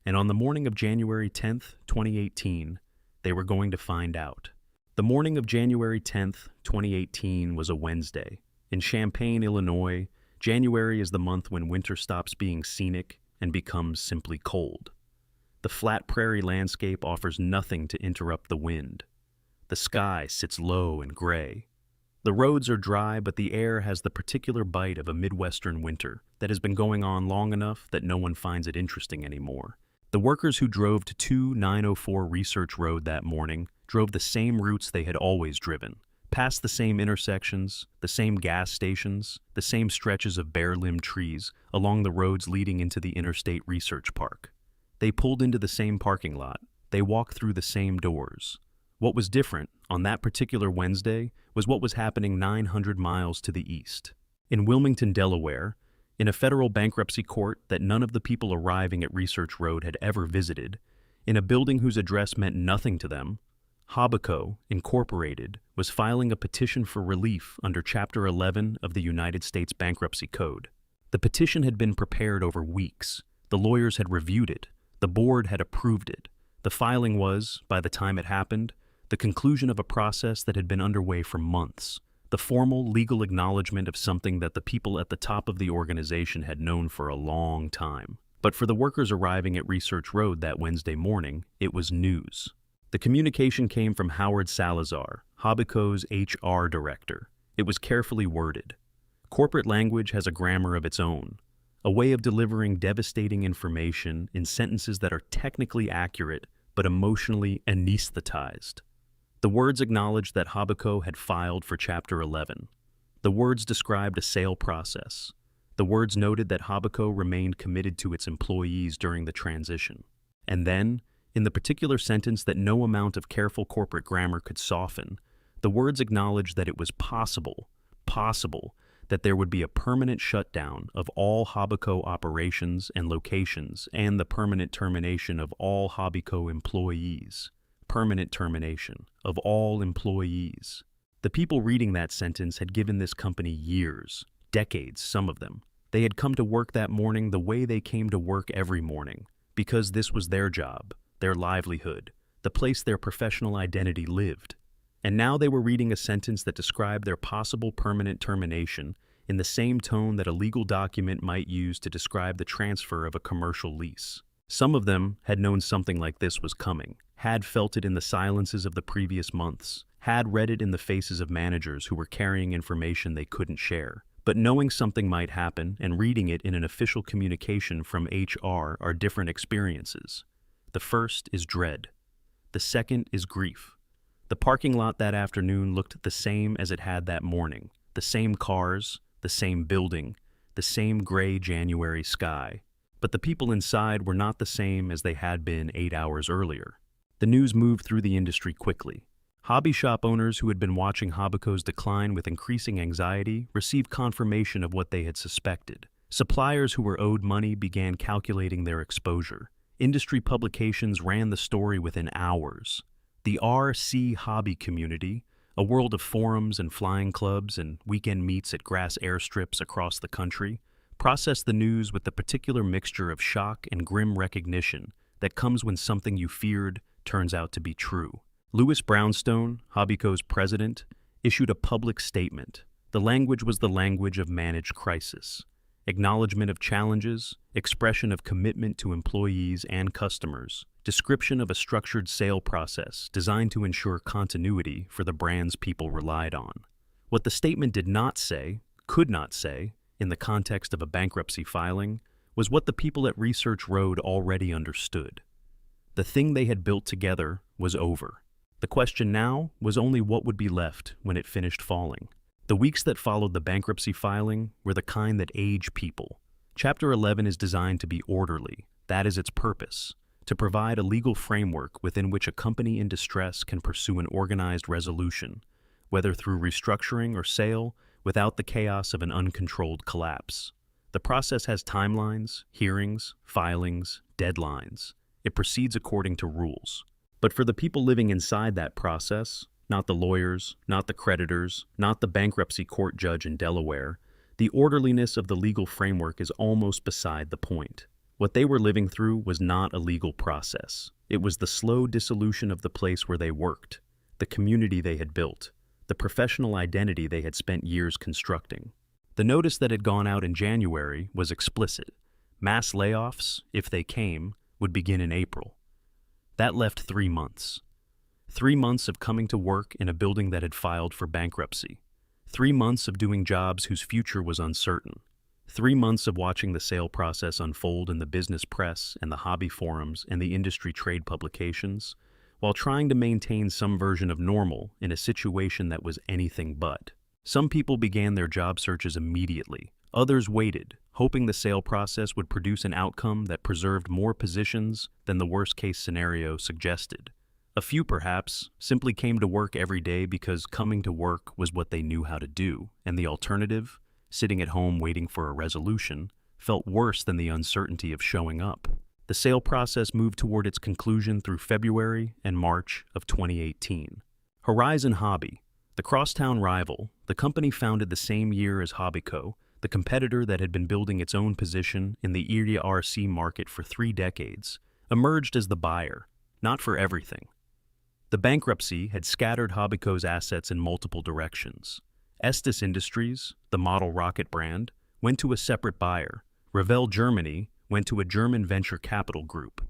And on the morning of January 10th, 2018, they were going to find out. The morning of January 10th, 2018 was a Wednesday. In Champaign, Illinois, January is the month when winter stops being scenic and becomes simply cold. The flat prairie landscape offers nothing to interrupt the wind. The sky sits low and gray. The roads are dry, but the air has the particular bite of a Midwestern winter that has been going on long enough that no one finds it interesting anymore. The workers who drove to 2904 Research Road that morning drove the same routes they had always driven, past the same intersections, the same gas stations, the same stretches of bare-limbed trees along the roads leading into the Interstate Research Park. They pulled into the same parking lot. They walked through the same doors. What was different on that particular Wednesday was what was happening 900 miles to the east. In Wilmington, Delaware, in a federal bankruptcy court that none of the people arriving at Research Road had ever visited, in a building whose address meant nothing to them, Hobbico, Incorporated, was filing a petition for relief under Chapter 11 of the United States Bankruptcy Code. The petition had been prepared over weeks. The lawyers had reviewed it. The board had approved it. The filing was, by the time it happened, the conclusion of a process that had been underway for months, the formal legal acknowledgement of something that the people at the top of the organization had known for a long time. But for the workers arriving at Research Road that Wednesday morning, it was news. The communication came from Howard Salazar, Hobbico's HR director. It was carefully worded. Corporate language has a grammar of its own, a way of delivering devastating information in sentences that are technically accurate but emotionally anesthetized. The words acknowledged that Hobbico had filed for Chapter 11. The words described a sale process. The words noted that Hobbico remained committed to its employees during the transition. And then, in the particular sentence that no amount of careful corporate grammar could soften, the words acknowledged that it was possible, that there would be a permanent shutdown of all Hobbico operations and locations and the permanent termination of all Hobbico employees. Permanent termination of all employees. The people reading that sentence had given this company years, decades, some of them. They had come to work that morning the way they came to work every morning, because this was their job, their livelihood, the place their professional identity lived. And now they were reading a sentence that described their possible permanent termination in the same tone that a legal document might use to describe the transfer of a commercial lease. Some of them had known something like this was coming, had felt it in the silences of the previous months, had read it in the faces of managers who were carrying information they couldn't share. But knowing something might happen and reading it in an official communication from HR are different experiences. The first is dread. The second is grief. The parking lot that afternoon looked the same as it had that morning. The same cars, the same building, the same gray January sky. But the people inside were not the same as they had been 8 hours earlier. The news moved through the industry quickly. Hobby shop owners who had been watching Hobbico's decline with increasing anxiety received confirmation of what they had suspected. Suppliers who were owed money began calculating their exposure. Industry publications ran the story within hours. The RC hobby community, a world of forums and flying clubs and weekend meets at grass airstrips across the country, processed the news with the particular mixture of shock and grim recognition that comes when something you feared turns out to be true. Louis Brownstone, Hobbico's president, issued a public statement. The language was the language of managed crisis. Acknowledgement of challenges, expression of commitment to employees and customers, description of a structured sale process designed to ensure continuity for the brands people relied on. What the statement did not say, could not say, in the context of a bankruptcy filing, was what the people at Research Road already understood. The thing they had built together was over. The question now was only what would be left when it finished falling. The weeks that followed the bankruptcy filing were the kind that age people. Chapter 11 is designed to be orderly. That is its purpose, to provide a legal framework within which a company in distress can pursue an organized resolution, whether through restructuring or sale, without the chaos of an uncontrolled collapse. The process has timelines, hearings, filings, deadlines. It proceeds according to rules. But for the people living inside that process, not the lawyers, not the creditors, not the bankruptcy court judge in Delaware, the orderliness of the legal framework is almost beside the point. What they were living through was not a legal process. It was the slow dissolution of the place where they worked, the community they had built, the professional identity they had spent years constructing. The notice that had gone out in January was explicit. Mass layoffs, if they came, would begin in April. That left 3 months. 3 months of coming to work in a building that had filed for bankruptcy. 3 months of doing jobs whose future was uncertain. 3 months of watching the sale process unfold in the business press and the hobby forums and the industry trade publications, while trying to maintain some version of normal in a situation that was anything but. Some people began their job searches immediately. Others waited, hoping the sale process would produce an outcome that preserved more positions than the worst-case scenario suggested. A few, perhaps, simply came to work every day because coming to work was what they knew how to do, and the alternative, sitting at home waiting for a resolution, felt worse than the uncertainty of showing up. The sale process moved toward its conclusion through February and March of 2018. Horizon Hobby, the crosstown rival, the company founded the same year as Hobbyco, the competitor that had been building its own position in the area RC market for 3 decades, emerged as the buyer, not for everything. The bankruptcy had scattered Hobbyco's assets in multiple directions. Estes Industries, the model rocket brand, went to a separate buyer. Revell Germany went to a German venture capital group.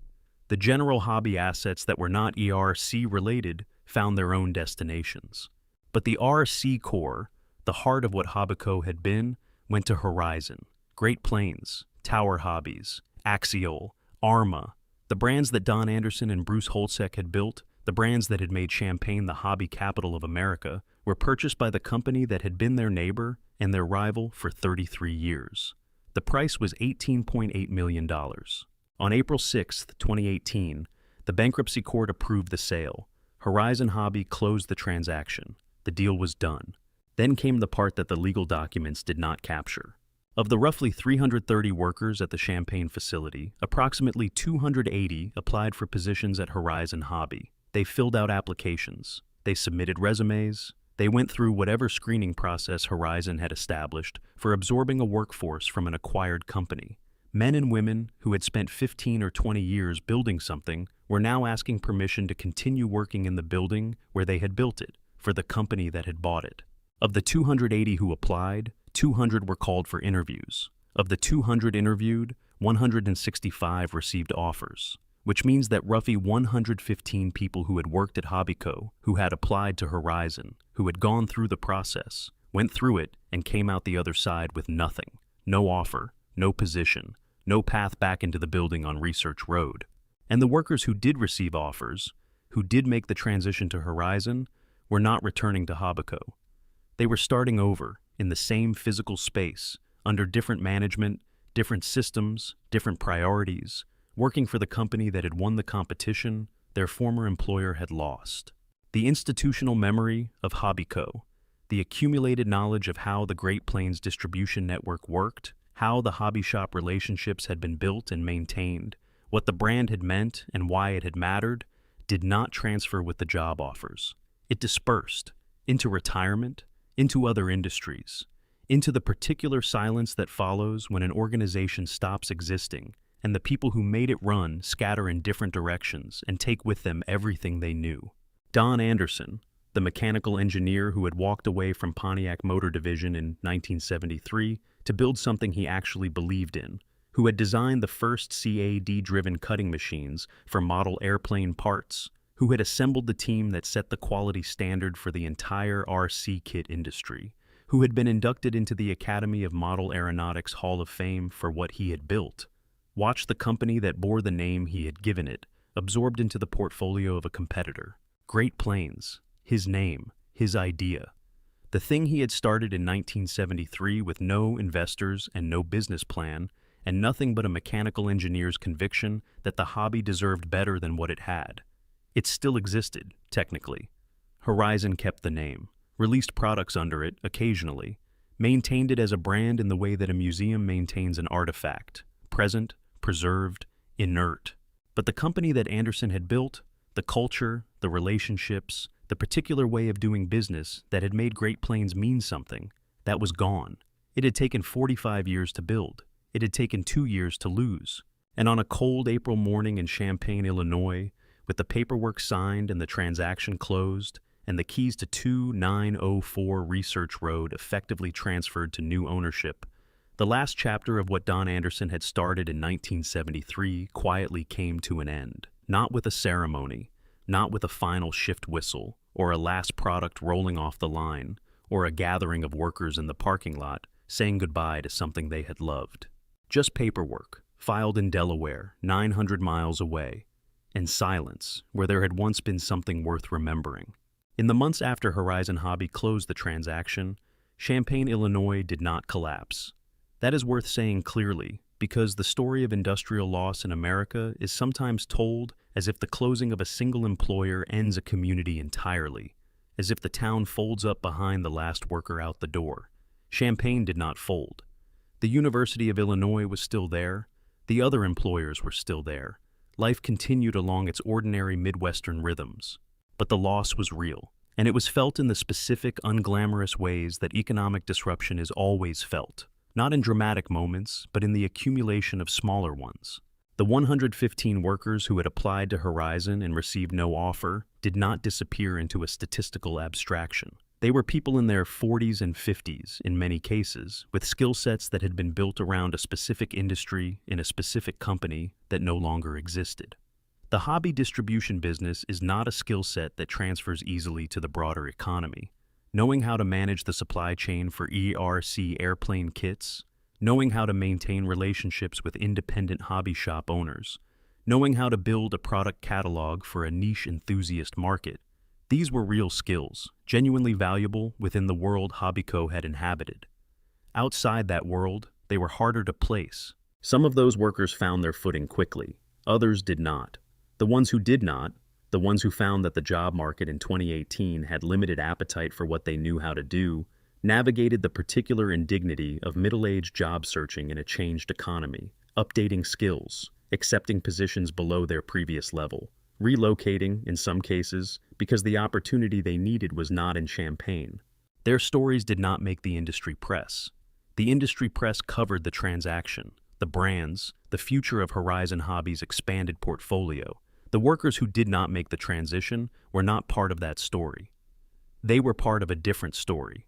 The general hobby assets that were not ERC related found their own destinations. But the RC core, the heart of what Hobbyco had been, went to Horizon, Great Plains, Tower Hobbies, Axial, Arma, the brands that Don Anderson and Bruce Holzek had built, the brands that had made Champaign the hobby capital of America, were purchased by the company that had been their neighbor and their rival for 33 years. The price was $18.8 million. On April 6, 2018, the bankruptcy court approved the sale. Horizon Hobby closed the transaction. The deal was done. Then came the part that the legal documents did not capture. Of the roughly 330 workers at the Champaign facility, approximately 280 applied for positions at Horizon Hobby. They filled out applications. They submitted resumes. They went through whatever screening process Horizon had established for absorbing a workforce from an acquired company. Men and women who had spent 15 or 20 years building something were now asking permission to continue working in the building where they had built it, for the company that had bought it. Of the 280 who applied, 200 were called for interviews. Of the 200 interviewed, 165 received offers, which means that roughly 115 people who had worked at Hobbyco, who had applied to Horizon, who had gone through the process, went through it and came out the other side with nothing. No offer, no position, no path back into the building on Research Road. And the workers who did receive offers, who did make the transition to Horizon, were not returning to Hobbyco. They were starting over, in the same physical space, under different management, different systems, different priorities, working for the company that had won the competition their former employer had lost. The institutional memory of Hobbyco, the accumulated knowledge of how the Great Plains distribution network worked, how the hobby shop relationships had been built and maintained, what the brand had meant and why it had mattered, did not transfer with the job offers. It dispersed into retirement, into other industries, into the particular silence that follows when an organization stops existing and the people who made it run scatter in different directions and take with them everything they knew. Don Anderson, the mechanical engineer who had walked away from Pontiac Motor Division in 1973 to build something he actually believed in, who had designed the first CAD-driven cutting machines for model airplane parts, who had assembled the team that set the quality standard for the entire RC kit industry, who had been inducted into the Academy of Model Aeronautics Hall of Fame for what he had built, watched the company that bore the name he had given it, absorbed into the portfolio of a competitor. Great Plains, his name, his idea. The thing he had started in 1973 with no investors and no business plan, and nothing but a mechanical engineer's conviction that the hobby deserved better than what it had. It still existed, technically. Horizon kept the name, released products under it occasionally, maintained it as a brand in the way that a museum maintains an artifact, present, preserved, inert. But the company that Anderson had built, the culture, the relationships, the particular way of doing business that had made Great Plains mean something, that was gone. It had taken 45 years to build. It had taken 2 years to lose. And on a cold April morning in Champaign, Illinois, with the paperwork signed and the transaction closed, and the keys to 2904 Research Road effectively transferred to new ownership. The last chapter of what Don Anderson had started in 1973 quietly came to an end, not with a ceremony, not with a final shift whistle, or a last product rolling off the line, or a gathering of workers in the parking lot saying goodbye to something they had loved. Just paperwork, filed in Delaware, 900 miles away, and silence, where there had once been something worth remembering. In the months after Horizon Hobby closed the transaction, Champaign, Illinois did not collapse. That is worth saying clearly, because the story of industrial loss in America is sometimes told as if the closing of a single employer ends a community entirely, as if the town folds up behind the last worker out the door. Champaign did not fold. The University of Illinois was still there. The other employers were still there. Life continued along its ordinary Midwestern rhythms. But the loss was real, and it was felt in the specific, unglamorous ways that economic disruption is always felt. Not in dramatic moments, but in the accumulation of smaller ones. The 115 workers who had applied to Horizon and received no offer did not disappear into a statistical abstraction. They were people in their 40s and 50s, in many cases, with skill sets that had been built around a specific industry in a specific company that no longer existed. The hobby distribution business is not a skill set that transfers easily to the broader economy. Knowing how to manage the supply chain for ERC airplane kits, knowing how to maintain relationships with independent hobby shop owners, knowing how to build a product catalog for a niche enthusiast market, these were real skills, genuinely valuable within the world Hobbyco had inhabited. Outside that world, they were harder to place. Some of those workers found their footing quickly, others did not. The ones who did not, the ones who found that the job market in 2018 had limited appetite for what they knew how to do, navigated the particular indignity of middle-aged job searching in a changed economy, updating skills, accepting positions below their previous level, relocating, in some cases, because the opportunity they needed was not in Champaign. Their stories did not make the industry press. The industry press covered the transaction, the brands, the future of Horizon Hobby's expanded portfolio. The workers who did not make the transition were not part of that story. They were part of a different story,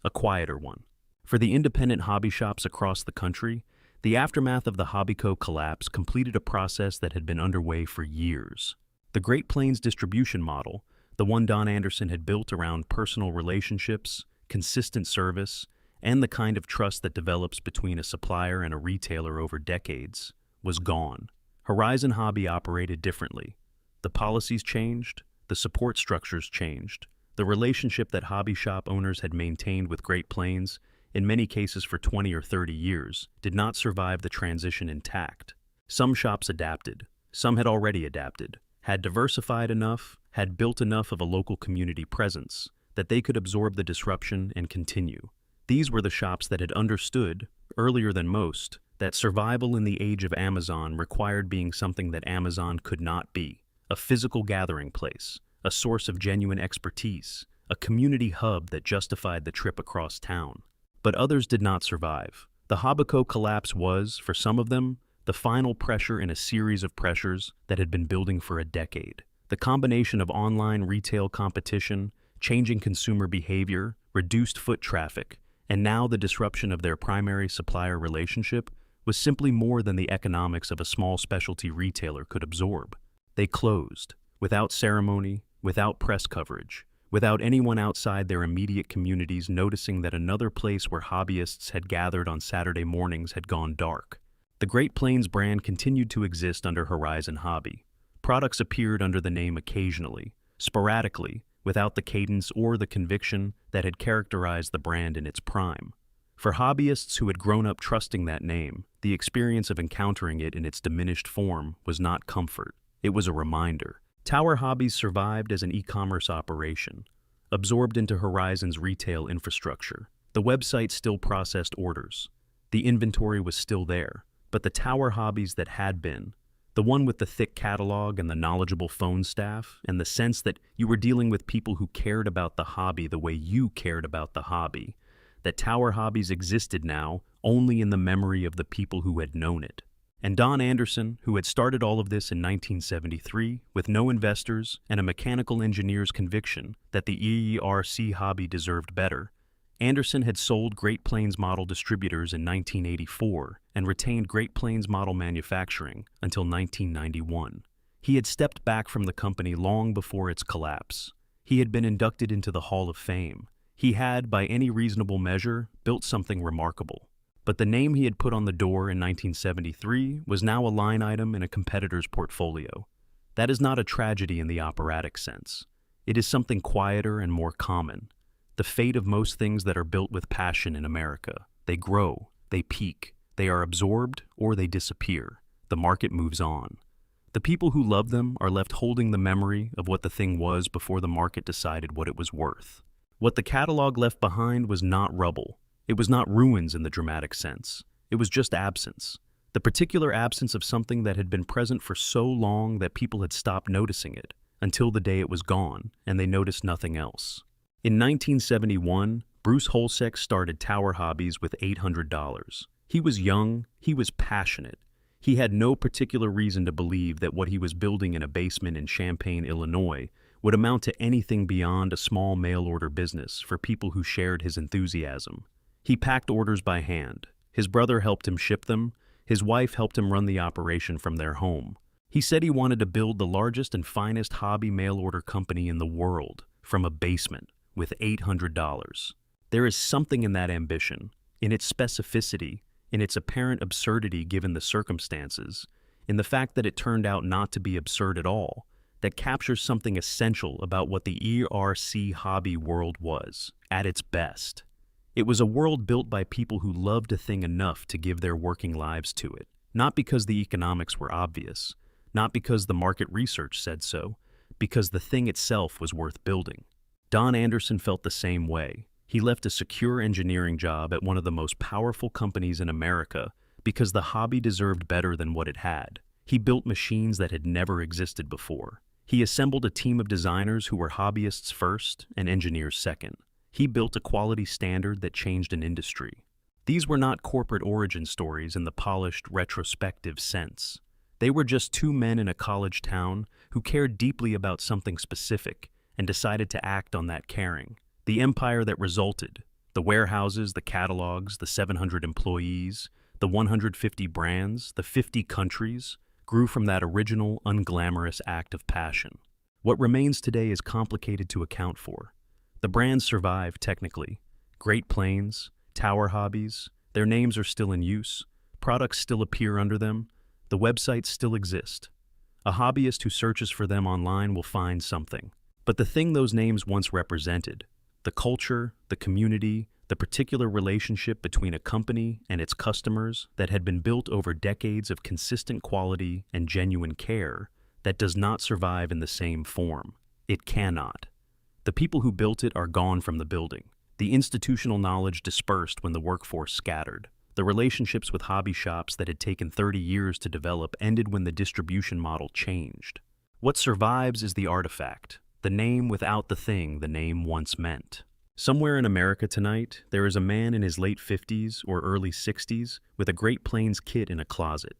a quieter one. For the independent hobby shops across the country, the aftermath of the Hobbyco collapse completed a process that had been underway for years. The Great Plains distribution model, the one Don Anderson had built around personal relationships, consistent service, and the kind of trust that develops between a supplier and a retailer over decades, was gone. Horizon Hobby operated differently. The policies changed, the support structures changed. The relationship that hobby shop owners had maintained with Great Plains, in many cases for 20 or 30 years, did not survive the transition intact. Some shops adapted. Some had already adapted, had diversified enough, had built enough of a local community presence that they could absorb the disruption and continue. These were the shops that had understood, earlier than most, that survival in the age of Amazon required being something that Amazon could not be: a physical gathering place, a source of genuine expertise, a community hub that justified the trip across town. But others did not survive. The Hobbyco collapse was, for some of them, the final pressure in a series of pressures that had been building for a decade. The combination of online retail competition, changing consumer behavior, reduced foot traffic, and now the disruption of their primary supplier relationship was simply more than the economics of a small specialty retailer could absorb. They closed, without ceremony, without press coverage, without anyone outside their immediate communities noticing that another place where hobbyists had gathered on Saturday mornings had gone dark. The Great Plains brand continued to exist under Horizon Hobby. Products appeared under the name occasionally, sporadically, without the cadence or the conviction that had characterized the brand in its prime. For hobbyists who had grown up trusting that name, the experience of encountering it in its diminished form was not comfort. It was a reminder. Tower Hobbies survived as an e-commerce operation, absorbed into Horizon's retail infrastructure. The website still processed orders. The inventory was still there, but the Tower Hobbies that had been, the one with the thick catalog and the knowledgeable phone staff, and the sense that you were dealing with people who cared about the hobby the way you cared about the hobby, that Tower Hobbies existed now only in the memory of the people who had known it. And Don Anderson, who had started all of this in 1973 with no investors and a mechanical engineer's conviction that the ERC hobby deserved better, Anderson had sold Great Plains Model Distributors in 1984 and retained Great Plains Model Manufacturing until 1991. He had stepped back from the company long before its collapse. He had been inducted into the Hall of Fame. He had, by any reasonable measure, built something remarkable. But the name he had put on the door in 1973 was now a line item in a competitor's portfolio. That is not a tragedy in the operatic sense. It is something quieter and more common. The fate of most things that are built with passion in America. They grow, they peak, they are absorbed, or they disappear. The market moves on. The people who love them are left holding the memory of what the thing was before the market decided what it was worth. What the catalog left behind was not rubble. It was not ruins in the dramatic sense. It was just absence. The particular absence of something that had been present for so long that people had stopped noticing it, until the day it was gone, and they noticed nothing else. In 1971, Bruce Holsek started Tower Hobbies with $800. He was young, he was passionate. He had no particular reason to believe that what he was building in a basement in Champaign, Illinois, would amount to anything beyond a small mail-order business for people who shared his enthusiasm. He packed orders by hand. His brother helped him ship them. His wife helped him run the operation from their home. He said he wanted to build the largest and finest hobby mail-order company in the world from a basement with $800. There is something in that ambition, in its specificity, in its apparent absurdity given the circumstances, in the fact that it turned out not to be absurd at all, that captures something essential about what the ERC hobby world was, at its best. It was a world built by people who loved a thing enough to give their working lives to it, not because the economics were obvious, not because the market research said so, because the thing itself was worth building. Don Anderson felt the same way. He left a secure engineering job at one of the most powerful companies in America because the hobby deserved better than what it had. He built machines that had never existed before. He assembled a team of designers who were hobbyists first and engineers second. He built a quality standard that changed an industry. These were not corporate origin stories in the polished, retrospective sense. They were just two men in a college town who cared deeply about something specific and decided to act on that caring. The empire that resulted, the warehouses, the catalogs, the 700 employees, the 150 brands, the 50 countries, grew from that original, unglamorous act of passion. What remains today is complicated to account for. The brands survive, technically. Great Plains, Tower Hobbies, their names are still in use, products still appear under them, the websites still exist. A hobbyist who searches for them online will find something. But the thing those names once represented, the culture, the community, the particular relationship between a company and its customers that had been built over decades of consistent quality and genuine care, that does not survive in the same form. It cannot. The people who built it are gone from the building. The institutional knowledge dispersed when the workforce scattered. The relationships with hobby shops that had taken 30 years to develop ended when the distribution model changed. What survives is the artifact, the name without the thing the name once meant. Somewhere in America tonight, there is a man in his late 50s or early 60s with a Great Plains kit in a closet.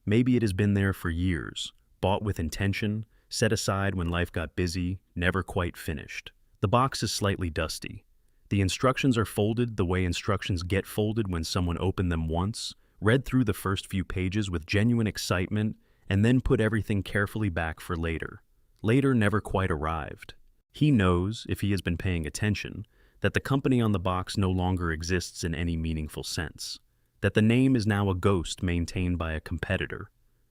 Maybe it has been there for years, bought with intention, set aside when life got busy, never quite finished. The box is slightly dusty. The instructions are folded the way instructions get folded when someone opened them once, read through the first few pages with genuine excitement, and then put everything carefully back for later. Later never quite arrived. He knows, if he has been paying attention, that the company on the box no longer exists in any meaningful sense, that the name is now a ghost maintained by a competitor,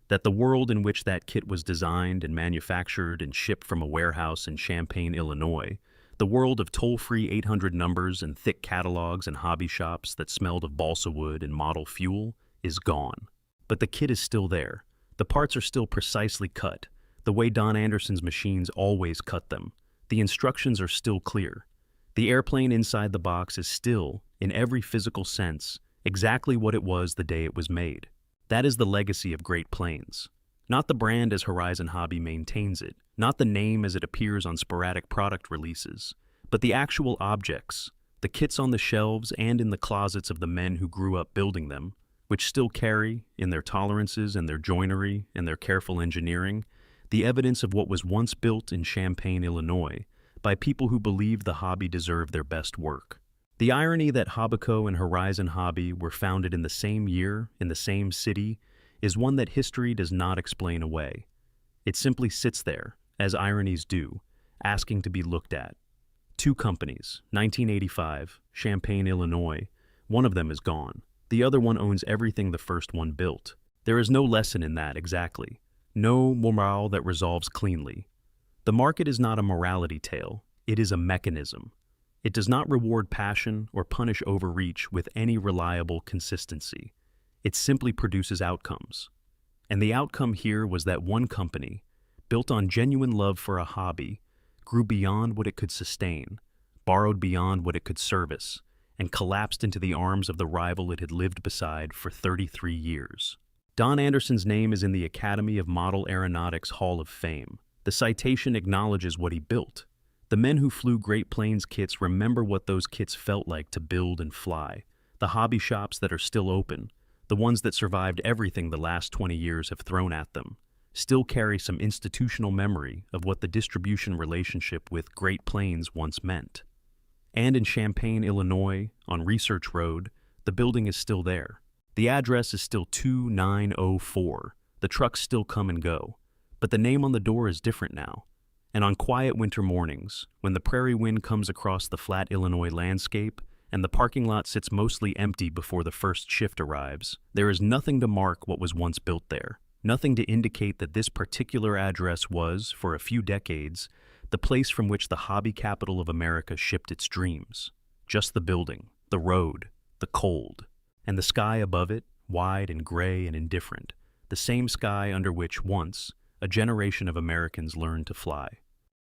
that the world in which that kit was designed and manufactured and shipped from a warehouse in Champaign, Illinois, the world of toll-free 800 numbers and thick catalogs and hobby shops that smelled of balsa wood and model fuel, is gone. But the kit is still there. The parts are still precisely cut, the way Don Anderson's machines always cut them. The instructions are still clear. The airplane inside the box is still, in every physical sense, exactly what it was the day it was made. That is the legacy of Great Plains. Not the brand as Horizon Hobby maintains it, not the name as it appears on sporadic product releases, but the actual objects, the kits on the shelves and in the closets of the men who grew up building them, which still carry, in their tolerances and their joinery and their careful engineering, the evidence of what was once built in Champaign, Illinois, by people who believed the hobby deserved their best work. The irony that Hobbico and Horizon Hobby were founded in the same year, in the same city, is one that history does not explain away. It simply sits there, as ironies do, asking to be looked at. Two companies, 1985, Champaign, Illinois. One of them is gone. The other one owns everything the first one built. There is no lesson in that exactly. No morale that resolves cleanly. The market is not a morality tale. It is a mechanism. It does not reward passion or punish overreach with any reliable consistency. It simply produces outcomes. And the outcome here was that one company, built on genuine love for a hobby, grew beyond what it could sustain, borrowed beyond what it could service, and collapsed into the arms of the rival it had lived beside for 33 years. Don Anderson's name is in the Academy of Model Aeronautics Hall of Fame. The citation acknowledges what he built. The men who flew Great Plains kits remember what those kits felt like to build and fly. The hobby shops that are still open, the ones that survived everything the last 20 years have thrown at them, still carry some institutional memory of what the distribution relationship with Great Plains once meant. And in Champaign, Illinois, on Research Road, the building is still there. The address is still 2904. The trucks still come and go. But the name on the door is different now. And on quiet winter mornings, when the prairie wind comes across the flat Illinois landscape and the parking lot sits mostly empty before the first shift arrives, there is nothing to mark what was once built there. Nothing to indicate that this particular address was, for a few decades, the place from which the hobby capital of America shipped its dreams. Just the building, the road, the cold, and the sky above it, wide and gray and indifferent, the same sky under which once a generation of Americans learned to fly.